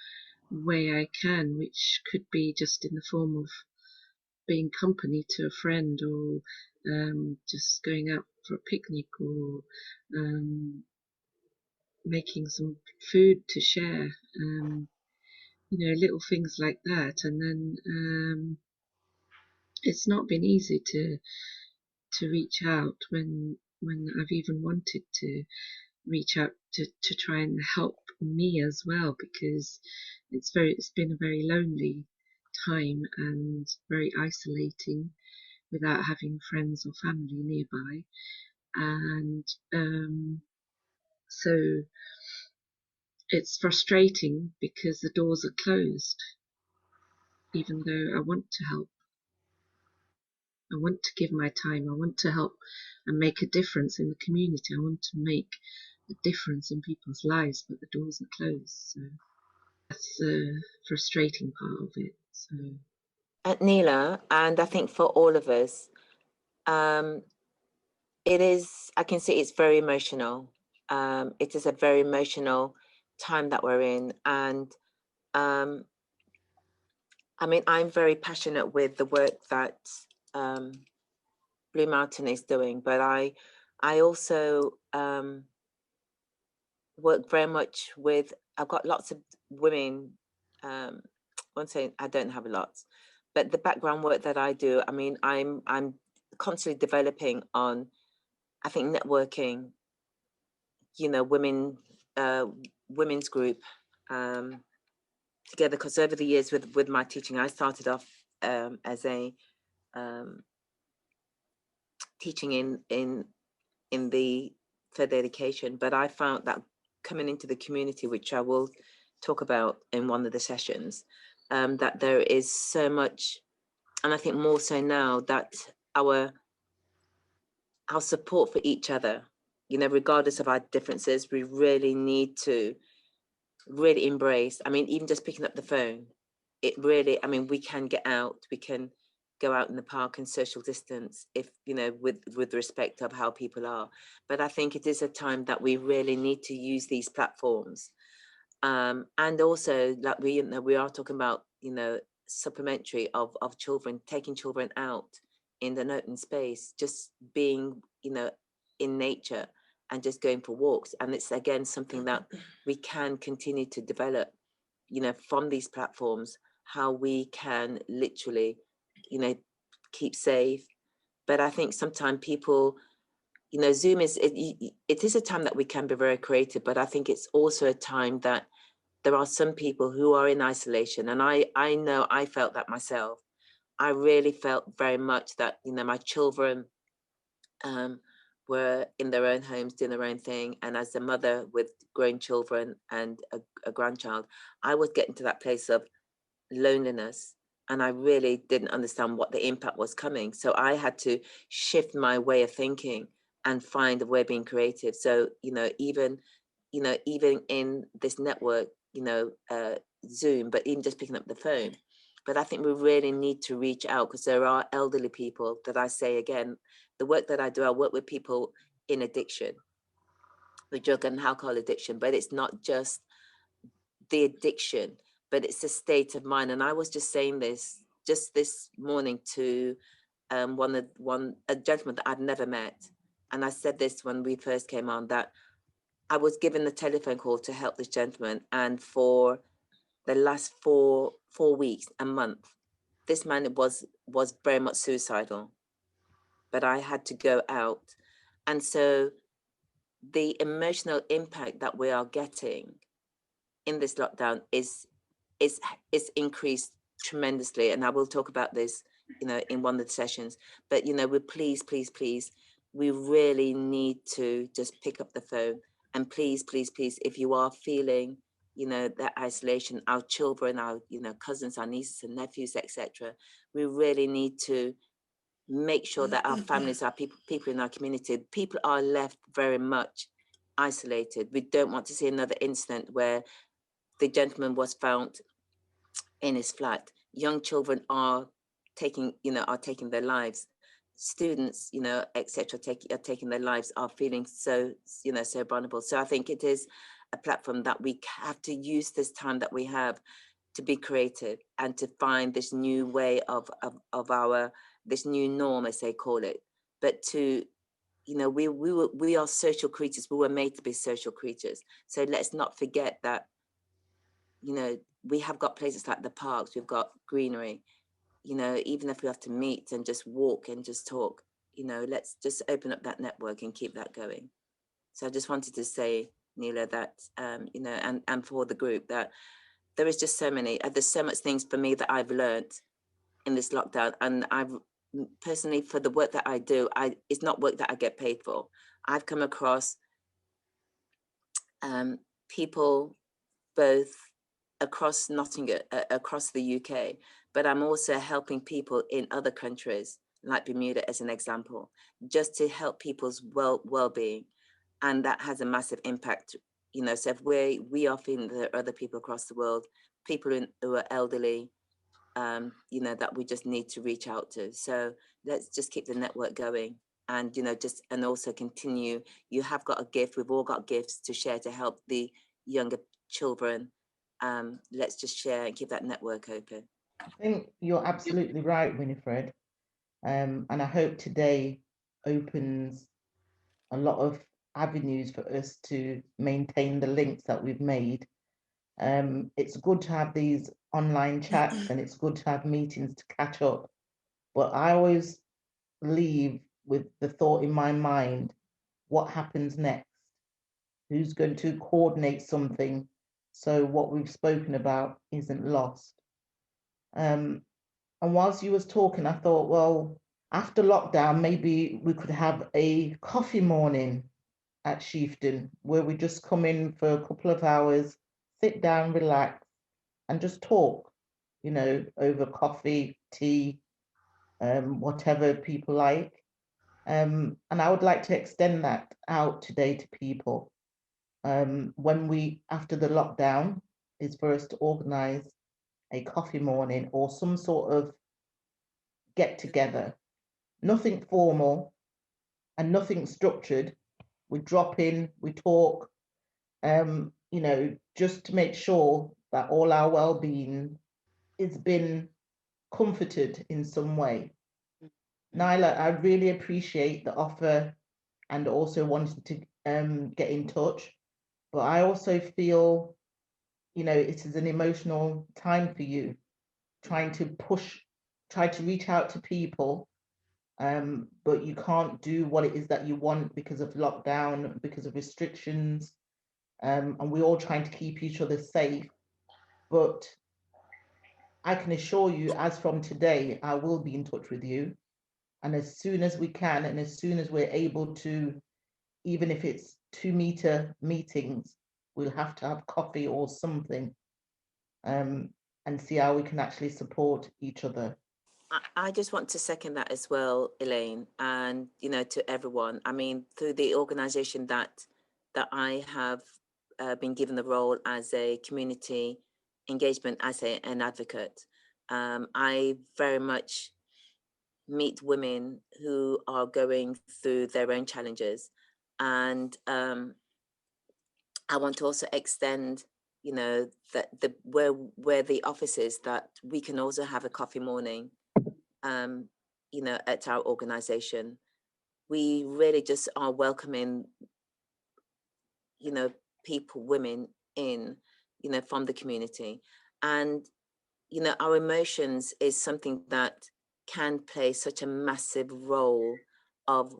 way I can, which could be just in the form of being company to a friend, or just going out for a picnic, or making some food to share, little things like that. And then it's not been easy to to reach out when I've even wanted to reach out to try and help me as well, because it's been a very lonely time and very isolating without having friends or family nearby. And so it's frustrating because the doors are closed, even though I want to help. I want to give my time. I want to help and make a difference in the community. I want to make a difference in people's lives, but the doors are closed. So that's the frustrating part of it. So, Neela, and I think for all of us, it is, I can see it's very emotional. It is a very emotional time that we're in. And I mean, I'm very passionate with the work that Blue Mountain is doing, but I also work very much with, I've got lots of women, I won't say I don't have lots, but the background work that I do, I mean, I'm constantly developing on, I think, networking, you know, women's group together, because over the years with my teaching, I started off as a teaching in the further education, but I found that coming into the community, which I will talk about in one of the sessions, that there is so much, and I think more so now, that our support for each other, you know, regardless of our differences, we really need to really embrace. I mean, even just picking up the phone, it really, I mean, we can get out, we can go out in the park and social distance, if, you know, with respect of how people are. But I think it is a time that we really need to use these platforms. And also, like we are talking about, you know, supplementary of children, taking children out in the open space, just being, you know, in nature and just going for walks. And it's, again, something that we can continue to develop, you know, from these platforms, how we can literally, you know, keep safe. But I think sometimes people, you know, Zoom is, it is a time that we can be very creative, but I think it's also a time that there are some people who are in isolation. And I know I felt that myself. I really felt very much that, you know, my children were in their own homes doing their own thing. And as a mother with grown children and a grandchild, I was getting to that place of loneliness. And I really didn't understand what the impact was coming. So I had to shift my way of thinking and find a way of being creative. So, you know, even in this network, you know, Zoom, but even just picking up the phone. But I think we really need to reach out, because there are elderly people that, I say again, the work that I do, I work with people in addiction, with drug and alcohol addiction, but it's not just the addiction, but it's a state of mind. And I was just saying this just this morning to a gentleman that I'd never met. And I said this when we first came on, that I was given the telephone call to help this gentleman. And for the last four weeks, a month, this man was very much suicidal, but I had to go out. And so the emotional impact that we are getting in this lockdown is increased tremendously. And I will talk about this, you know, in one of the sessions. But, you know, we please, we really need to just pick up the phone. And please, if you are feeling, you know, that isolation, our children, our, you know, cousins, our nieces and nephews, etc., we really need to make sure that our families, our people in our community, people are left very much isolated. We don't want to see another incident where the gentleman was found in his flat. Young children are taking their lives. Students, you know, etc., are taking their lives, are feeling so, you know, so vulnerable. So I think it is a platform that we have to use this time that we have to be creative and to find this new way of our, this new norm, as they call it. But to, you know, we are social creatures. We were made to be social creatures. So let's not forget that, you know, we have got places like the parks, we've got greenery, you know, even if we have to meet and just walk and just talk, you know, let's just open up that network and keep that going. So I just wanted to say, Neela, that, you know, and for the group, that there is just so many, there's so much things for me that I've learned in this lockdown. And I've personally, for the work that I do, it's not work that I get paid for. I've come across people both across Nottingham, across the UK, but I'm also helping people in other countries, like Bermuda as an example, just to help people's well-being. And that has a massive impact, you know. So if we are feeling there are other people across the world, people who are elderly, you know, that we just need to reach out to. So let's just keep the network going, and, you know, and also continue. You have got a gift. We've all got gifts to share to help the younger children. Let's just share and keep that network open. I think you're absolutely right, Winifred. And I hope today opens a lot of avenues for us to maintain the links that we've made. It's good to have these online chats and it's good to have meetings to catch up. But I always leave with the thought in my mind, what happens next? Who's going to coordinate something so what we've spoken about isn't lost? And whilst you was talking, I thought, well, after lockdown, maybe we could have a coffee morning at Chieftain where we just come in for a couple of hours, sit down, relax, and just talk, you know, over coffee, tea, whatever people like. And I would like to extend that out today to people. When we, after the lockdown, is for us to organise a coffee morning or some sort of get together. Nothing formal and nothing structured. We drop in, we talk, you know, just to make sure that all our well-being has been comforted in some way. Nyla, I really appreciate the offer and also wanted to get in touch, but I also feel, you know, it is an emotional time for you, trying to try to reach out to people, but you can't do what it is that you want because of lockdown, because of restrictions, and we're all trying to keep each other safe. But I can assure you, as from today, I will be in touch with you. And as soon as we can, and as soon as we're able to, even if it's 2-meter meetings, we'll have to have coffee or something, and see how we can actually support each other. I just want to second that as well, Elaine, and, you know, to everyone. I mean, through the organisation that I have been given the role as a community engagement an advocate, I very much meet women who are going through their own challenges, and I want to also extend, you know, that where the office is, that we can also have a coffee morning, you know, at our organisation. We really just are welcoming, you know, people, women in, you know, from the community. And, you know, our emotions is something that can play such a massive role of,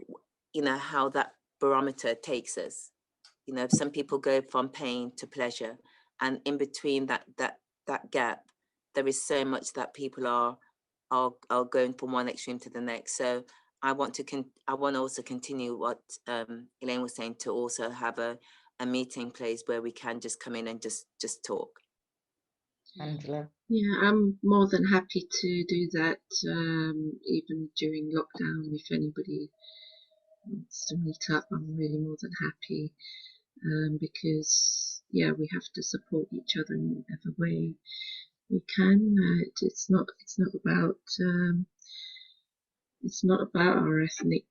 you know, how that barometer takes us. You know, some people go from pain to pleasure, and in between that gap, there is so much that people are going from one extreme to the next. So I want to also continue what Elaine was saying, to also have a meeting place where we can just come in and just talk. Angela? Yeah, I'm more than happy to do that, even during lockdown. If anybody wants to meet up, I'm really more than happy, because, yeah, we have to support each other in whatever way we can. It's not about our ethnic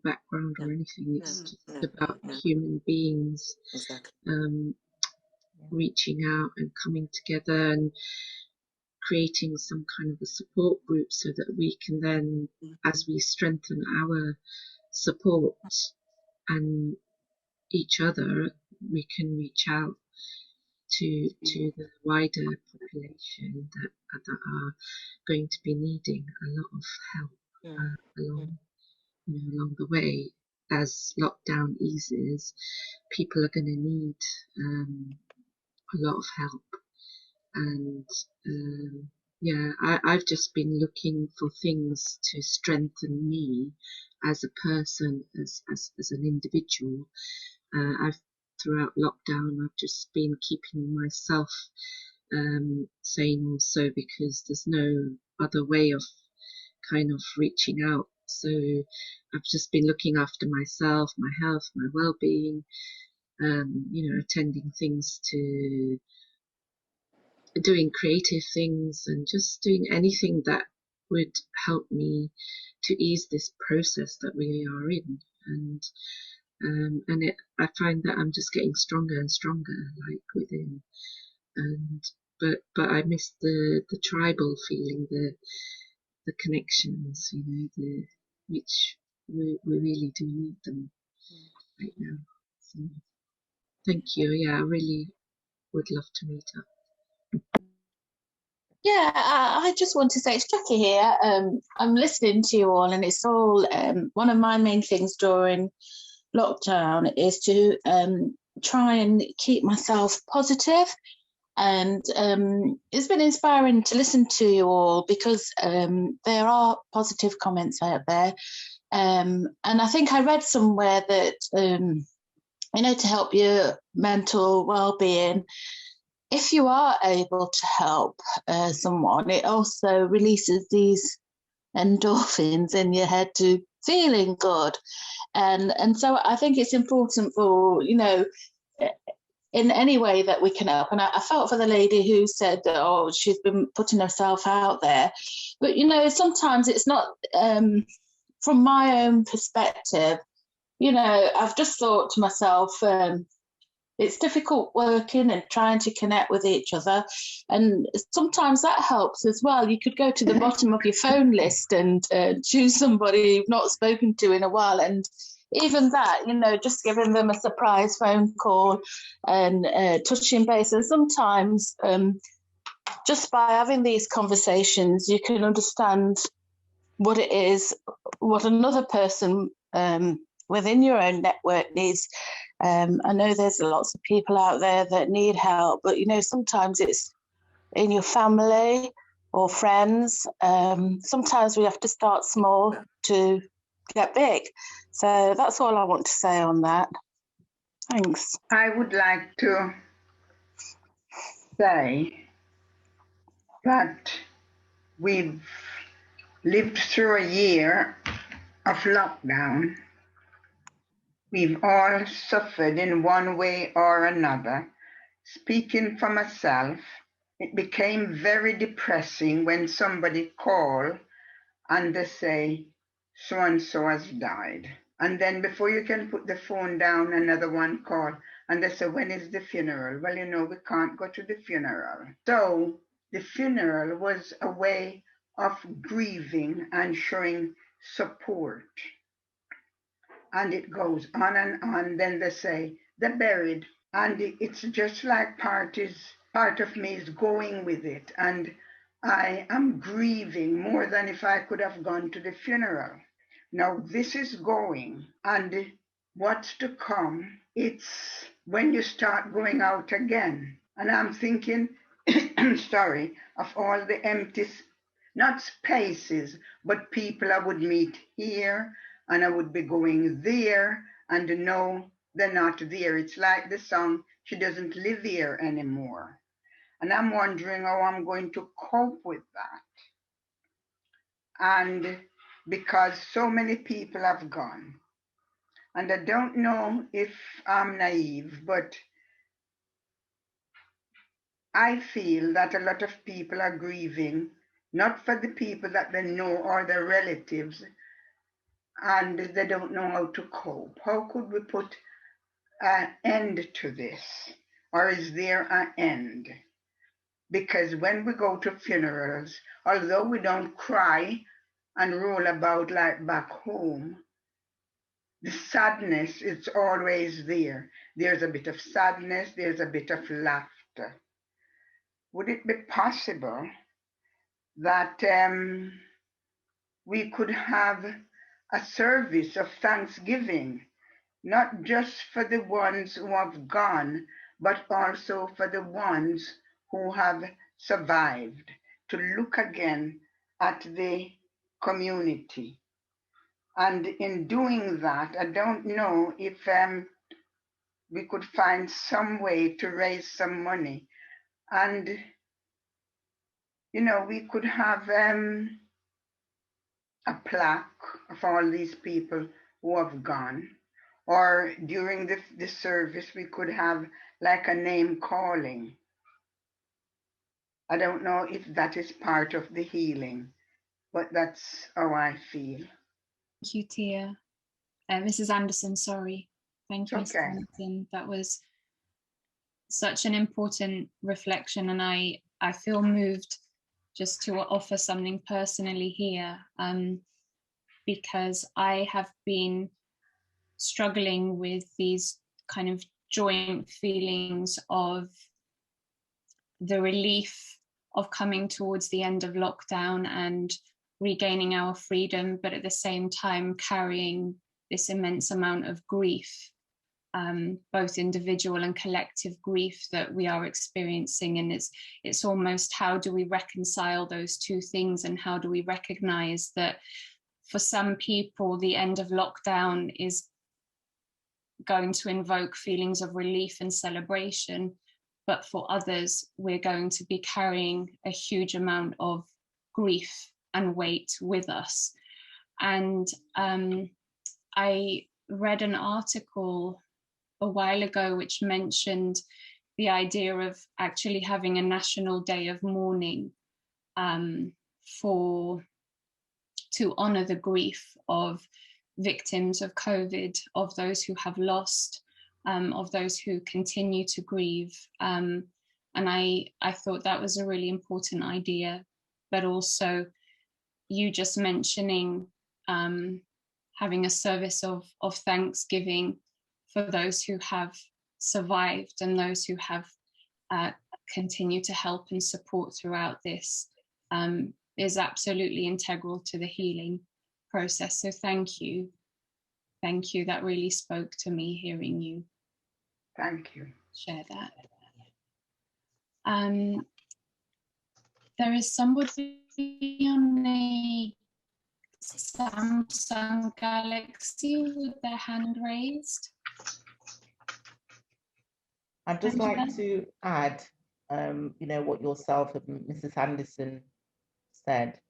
background or anything. It's just about human beings, exactly. Reaching out and coming together and creating some kind of a support group, so that we can then, as we strengthen our support and each other, we can reach out to the wider population that are going to be needing a lot of help along along the way, as lockdown eases, people are going to need a lot of help. And yeah, I've just been looking for things to strengthen me as a person, as an individual. Throughout lockdown, I've just been keeping myself sane also, because there's no other way of kind of reaching out. So I've just been looking after myself, my health, my well-being, attending things, to doing creative things, and just doing anything that would help me to ease this process that we are in. And I find that I'm just getting stronger and stronger, like, within. But I miss the tribal feeling, the connections, which we really do need them right now. So thank you. Yeah, I really would love to meet up. Yeah, I just want to say, it's Jackie here. I'm listening to you all, and it's all one of my main things during lockdown is to try and keep myself positive. And it's been inspiring to listen to you all, because there are positive comments out there. And I think I read somewhere that, to help your mental well-being, if you are able to help someone, it also releases these endorphins in your head to feeling good. And so I think it's important for, in any way that we can help. And I felt for the lady who said that, oh, she's been putting herself out there. But, sometimes it's not, from my own perspective, I've just thought to myself, it's difficult working and trying to connect with each other. And sometimes that helps as well. You could go to the bottom of your phone list and choose somebody you've not spoken to in a while. And even that, just giving them a surprise phone call and touching base. And sometimes just by having these conversations, you can understand what it is, what another person within your own network needs. I know there's lots of people out there that need help, but sometimes it's in your family or friends. Sometimes we have to start small to get big. So that's all I want to say on that. Thanks. I would like to say that we've lived through a year of lockdown. We've all suffered in one way or another. Speaking for myself, it became very depressing when somebody called and they say, so-and-so has died. And then before you can put the phone down, another one called and they say, when is the funeral? Well, we can't go to the funeral. So the funeral was a way of grieving and showing support. And it goes on and on. Then they say, they're buried. And it's just like part of me is going with it. And I am grieving more than if I could have gone to the funeral. Now this is going, and what's to come, it's when you start going out again. And I'm thinking, sorry, of all the empty, not spaces, but people I would meet here, and I would be going there, and no, they're not there. It's like the song, she doesn't live here anymore. And I'm wondering how I'm going to cope with that. And because so many people have gone. And I don't know if I'm naive, but I feel that a lot of people are grieving, not for the people that they know or their relatives, and they don't know how to cope. How could we put an end to this? Or is there an end? Because when we go to funerals, although we don't cry and roll about like back home, the sadness is always there. There's a bit of sadness, there's a bit of laughter. Would it be possible that we could have a service of thanksgiving, not just for the ones who have gone, but also for the ones who have survived, to look again at the community. And in doing that, I don't know if we could find some way to raise some money. And, you know, we could have a plaque of all these people who have gone. Or during the service, we could have like a name calling. I don't know if that is part of the healing, but that's how I feel. Thank you, Tia. Mrs. Anderson, sorry. Thank you, Mrs. Okay. Anderson. That was such an important reflection, and I feel moved just to offer something personally here, because I have been struggling with these kind of joint feelings of the relief of coming towards the end of lockdown and regaining our freedom, but at the same time carrying this immense amount of grief, both individual and collective grief that we are experiencing. And it's almost, how do we reconcile those two things, and how do we recognize that for some people the end of lockdown is going to invoke feelings of relief and celebration, but for others we're going to be carrying a huge amount of grief and weight with us. And I read an article a while ago which mentioned the idea of actually having a national day of mourning to honor the grief of victims of COVID, of those who have lost, of those who continue to grieve. And I thought that was a really important idea, but also you just mentioning having a service of thanksgiving for those who have survived and those who have continued to help and support throughout this is absolutely integral to the healing process. So thank you. Thank you. That really spoke to me, hearing you. Thank you. Share that. There is somebody on a Samsung Galaxy with their hand raised. I'd just Angela? like to add, you know, what yourself and Mrs. Anderson said,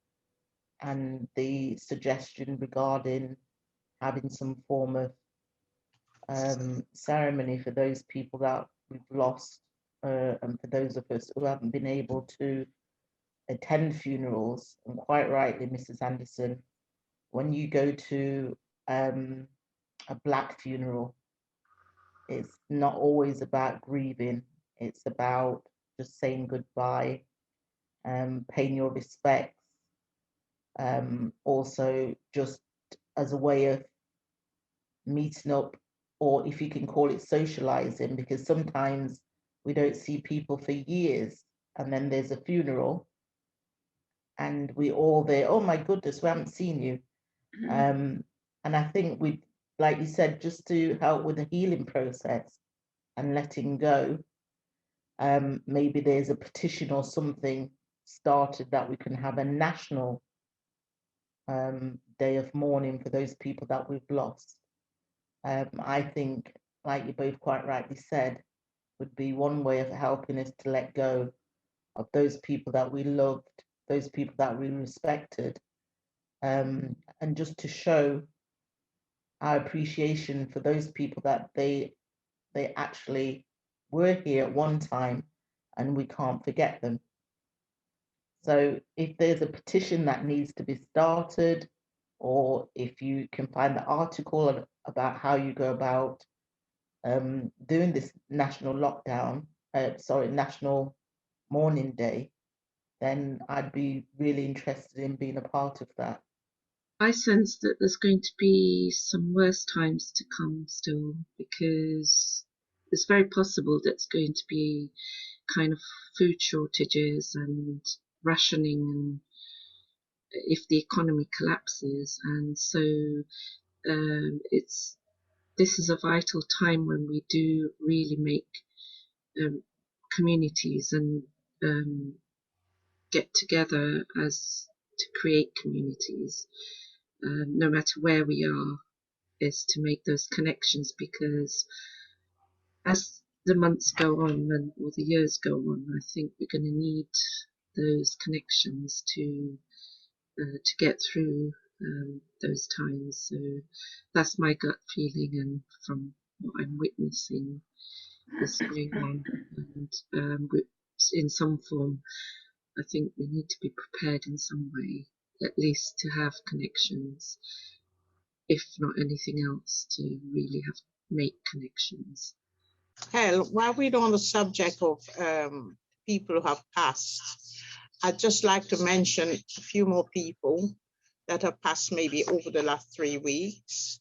and the suggestion regarding having some form of ceremony for those people that we've lost, and for those of us who haven't been able to attend funerals. And quite rightly, Mrs. Anderson, when you go to a Black funeral, it's not always about grieving. It's about just saying goodbye, paying your respects. Also, just as a way of meeting up, or if you can call it socializing, because sometimes we don't see people for years, and then there's a funeral, and we all there, oh my goodness, we haven't seen you. And I think we, like you said, just to help with the healing process and letting go, maybe there's a petition or something started that we can have a national day of mourning for those people that we've lost. I think, like you both quite rightly said, would be one way of helping us to let go of those people that we loved, those people that we respected, and just to show our appreciation for those people that they actually were here at one time, and we can't forget them. So if there's a petition that needs to be started, or if you can find the article about how you go about doing this national lockdown, national mourning day, then I'd be really interested in being a part of that. I sense that there's going to be some worse times to come still, because it's very possible that it's going to be kind of food shortages and rationing, if the economy collapses. And so this is a vital time when we do really make communities and get together as to create communities, no matter where we are, is to make those connections, because as the months go on or the years go on, I think we're going to need those connections to get through those times. So that's my gut feeling, and from what I'm witnessing is going on. And in some form, I think we need to be prepared in some way, at least to have connections, if not anything else, to really make connections. Hell, while we're on the subject of people who have passed, I'd just like to mention a few more people that have passed maybe over the last 3 weeks.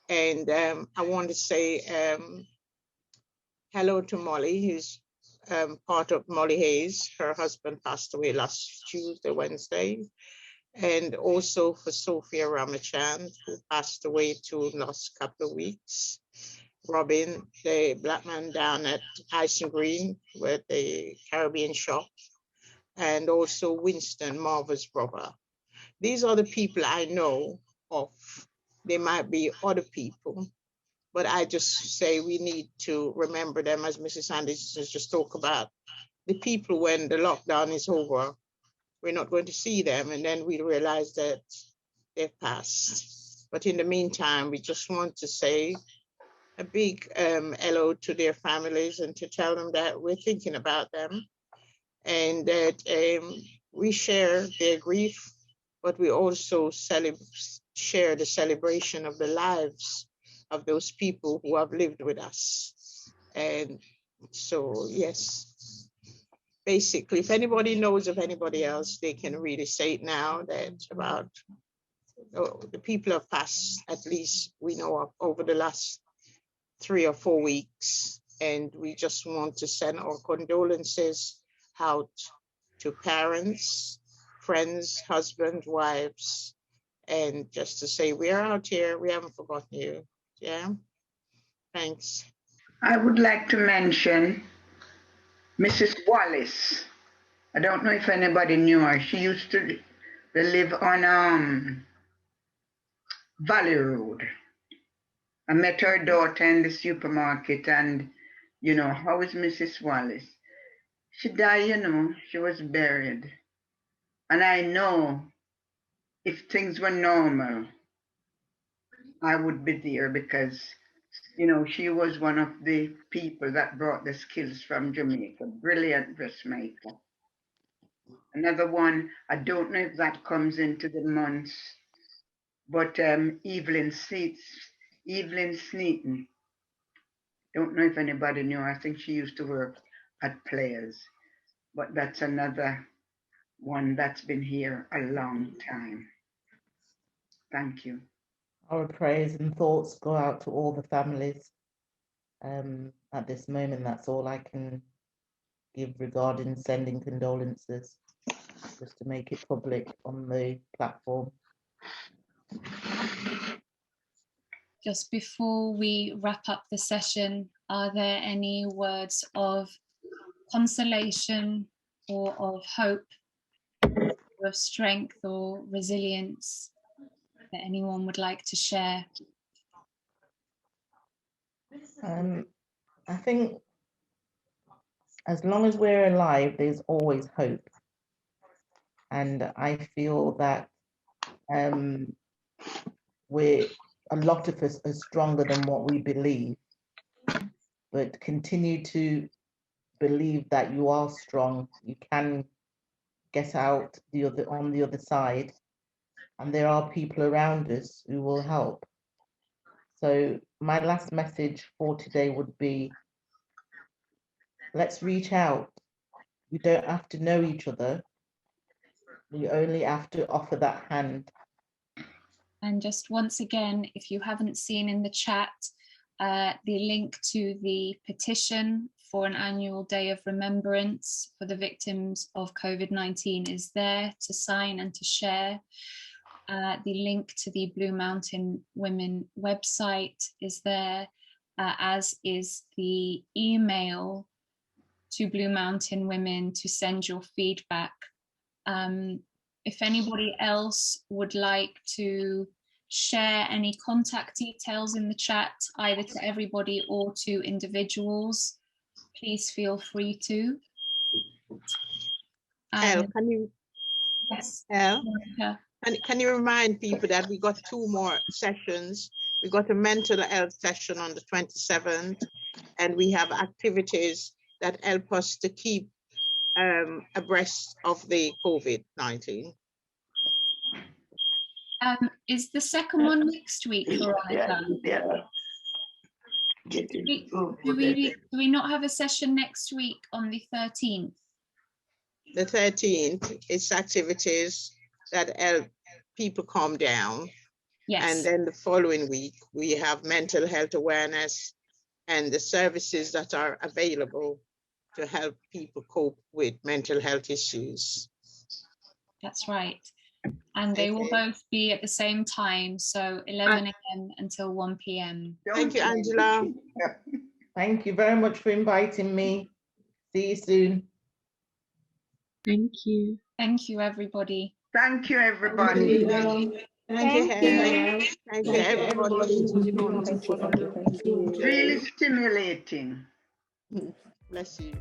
And I want to say hello to Molly, who's part of Molly Hayes. Her husband passed away last Tuesday, Wednesday. And also for Sophia Ramachan, who passed away too last couple of weeks. Robin, the black man down at Ice and Green with the Caribbean shop. And also Winston, Marva's brother. These are the people I know of. There might be other people, but I just say we need to remember them, as Mrs. Anderson just talked about. The people, when the lockdown is over, we're not going to see them, and then we realize that they've passed. But in the meantime, we just want to say a big hello to their families and to tell them that we're thinking about them, and that we share their grief, but we also share the celebration of the lives of those people who have lived with us. And so, yes, basically, if anybody knows of anybody else, they can really say it now, that about the people have passed, at least we know of, over the last 3 or 4 weeks. And we just want to send our condolences out to parents, friends, husbands, wives, and just to say, we're out here, we haven't forgotten you. Yeah, thanks. I would like to mention Mrs. Wallace. I don't know if anybody knew her. She used to live on Valley Road. I met her daughter in the supermarket, and you know, how is Mrs. Wallace? She died, you know, she was buried. And I know if things were normal, I would be there, because, you know, she was one of the people that brought the skills from Jamaica. Brilliant dressmaker. Another one, I don't know if that comes into the months, but Evelyn Sneaton. Don't know if anybody knew her. I think she used to work at Players, but that's another one that's been here a long time. Thank you. Our prayers and thoughts go out to all the families. At this moment, that's all I can give regarding sending condolences, just to make it public on the platform. Just before we wrap up the session, are there any words of consolation or of hope, of strength or resilience that anyone would like to share? I think as long as we're alive, there's always hope. And I feel that a lot of us are stronger than what we believe, but continue to believe that you are strong. You can get out on the other side, and there are people around us who will help. So my last message for today would be, let's reach out. We don't have to know each other. We only have to offer that hand. And just once again, if you haven't seen in the chat, the link to the petition for an annual day of remembrance for the victims of COVID-19 is there to sign and to share. The link to the Blue Mountain Women website is there, as is the email to Blue Mountain Women to send your feedback. If anybody else would like to share any contact details in the chat, either to everybody or to individuals, please feel free to. Elle, can you? Yes. Elle, Monica. can you remind people that we got 2 more sessions? We got a mental health session on the 27th, and we have activities that help us to keep abreast of the COVID-19. Is the second one next week, Veronica? Do we not have a session next week on the 13th? The 13th is activities that help people calm down. Yes. And then the following week, we have mental health awareness and the services that are available to help people cope with mental health issues. That's right. And they will both be at the same time, so 11 a.m. until 1 p.m. Thank you, Angela. Thank you very much for inviting me. See you soon. Thank you. Thank you, everybody. Thank you, everybody. Thank you, Helen. Thank you, everybody. Really stimulating. Bless you.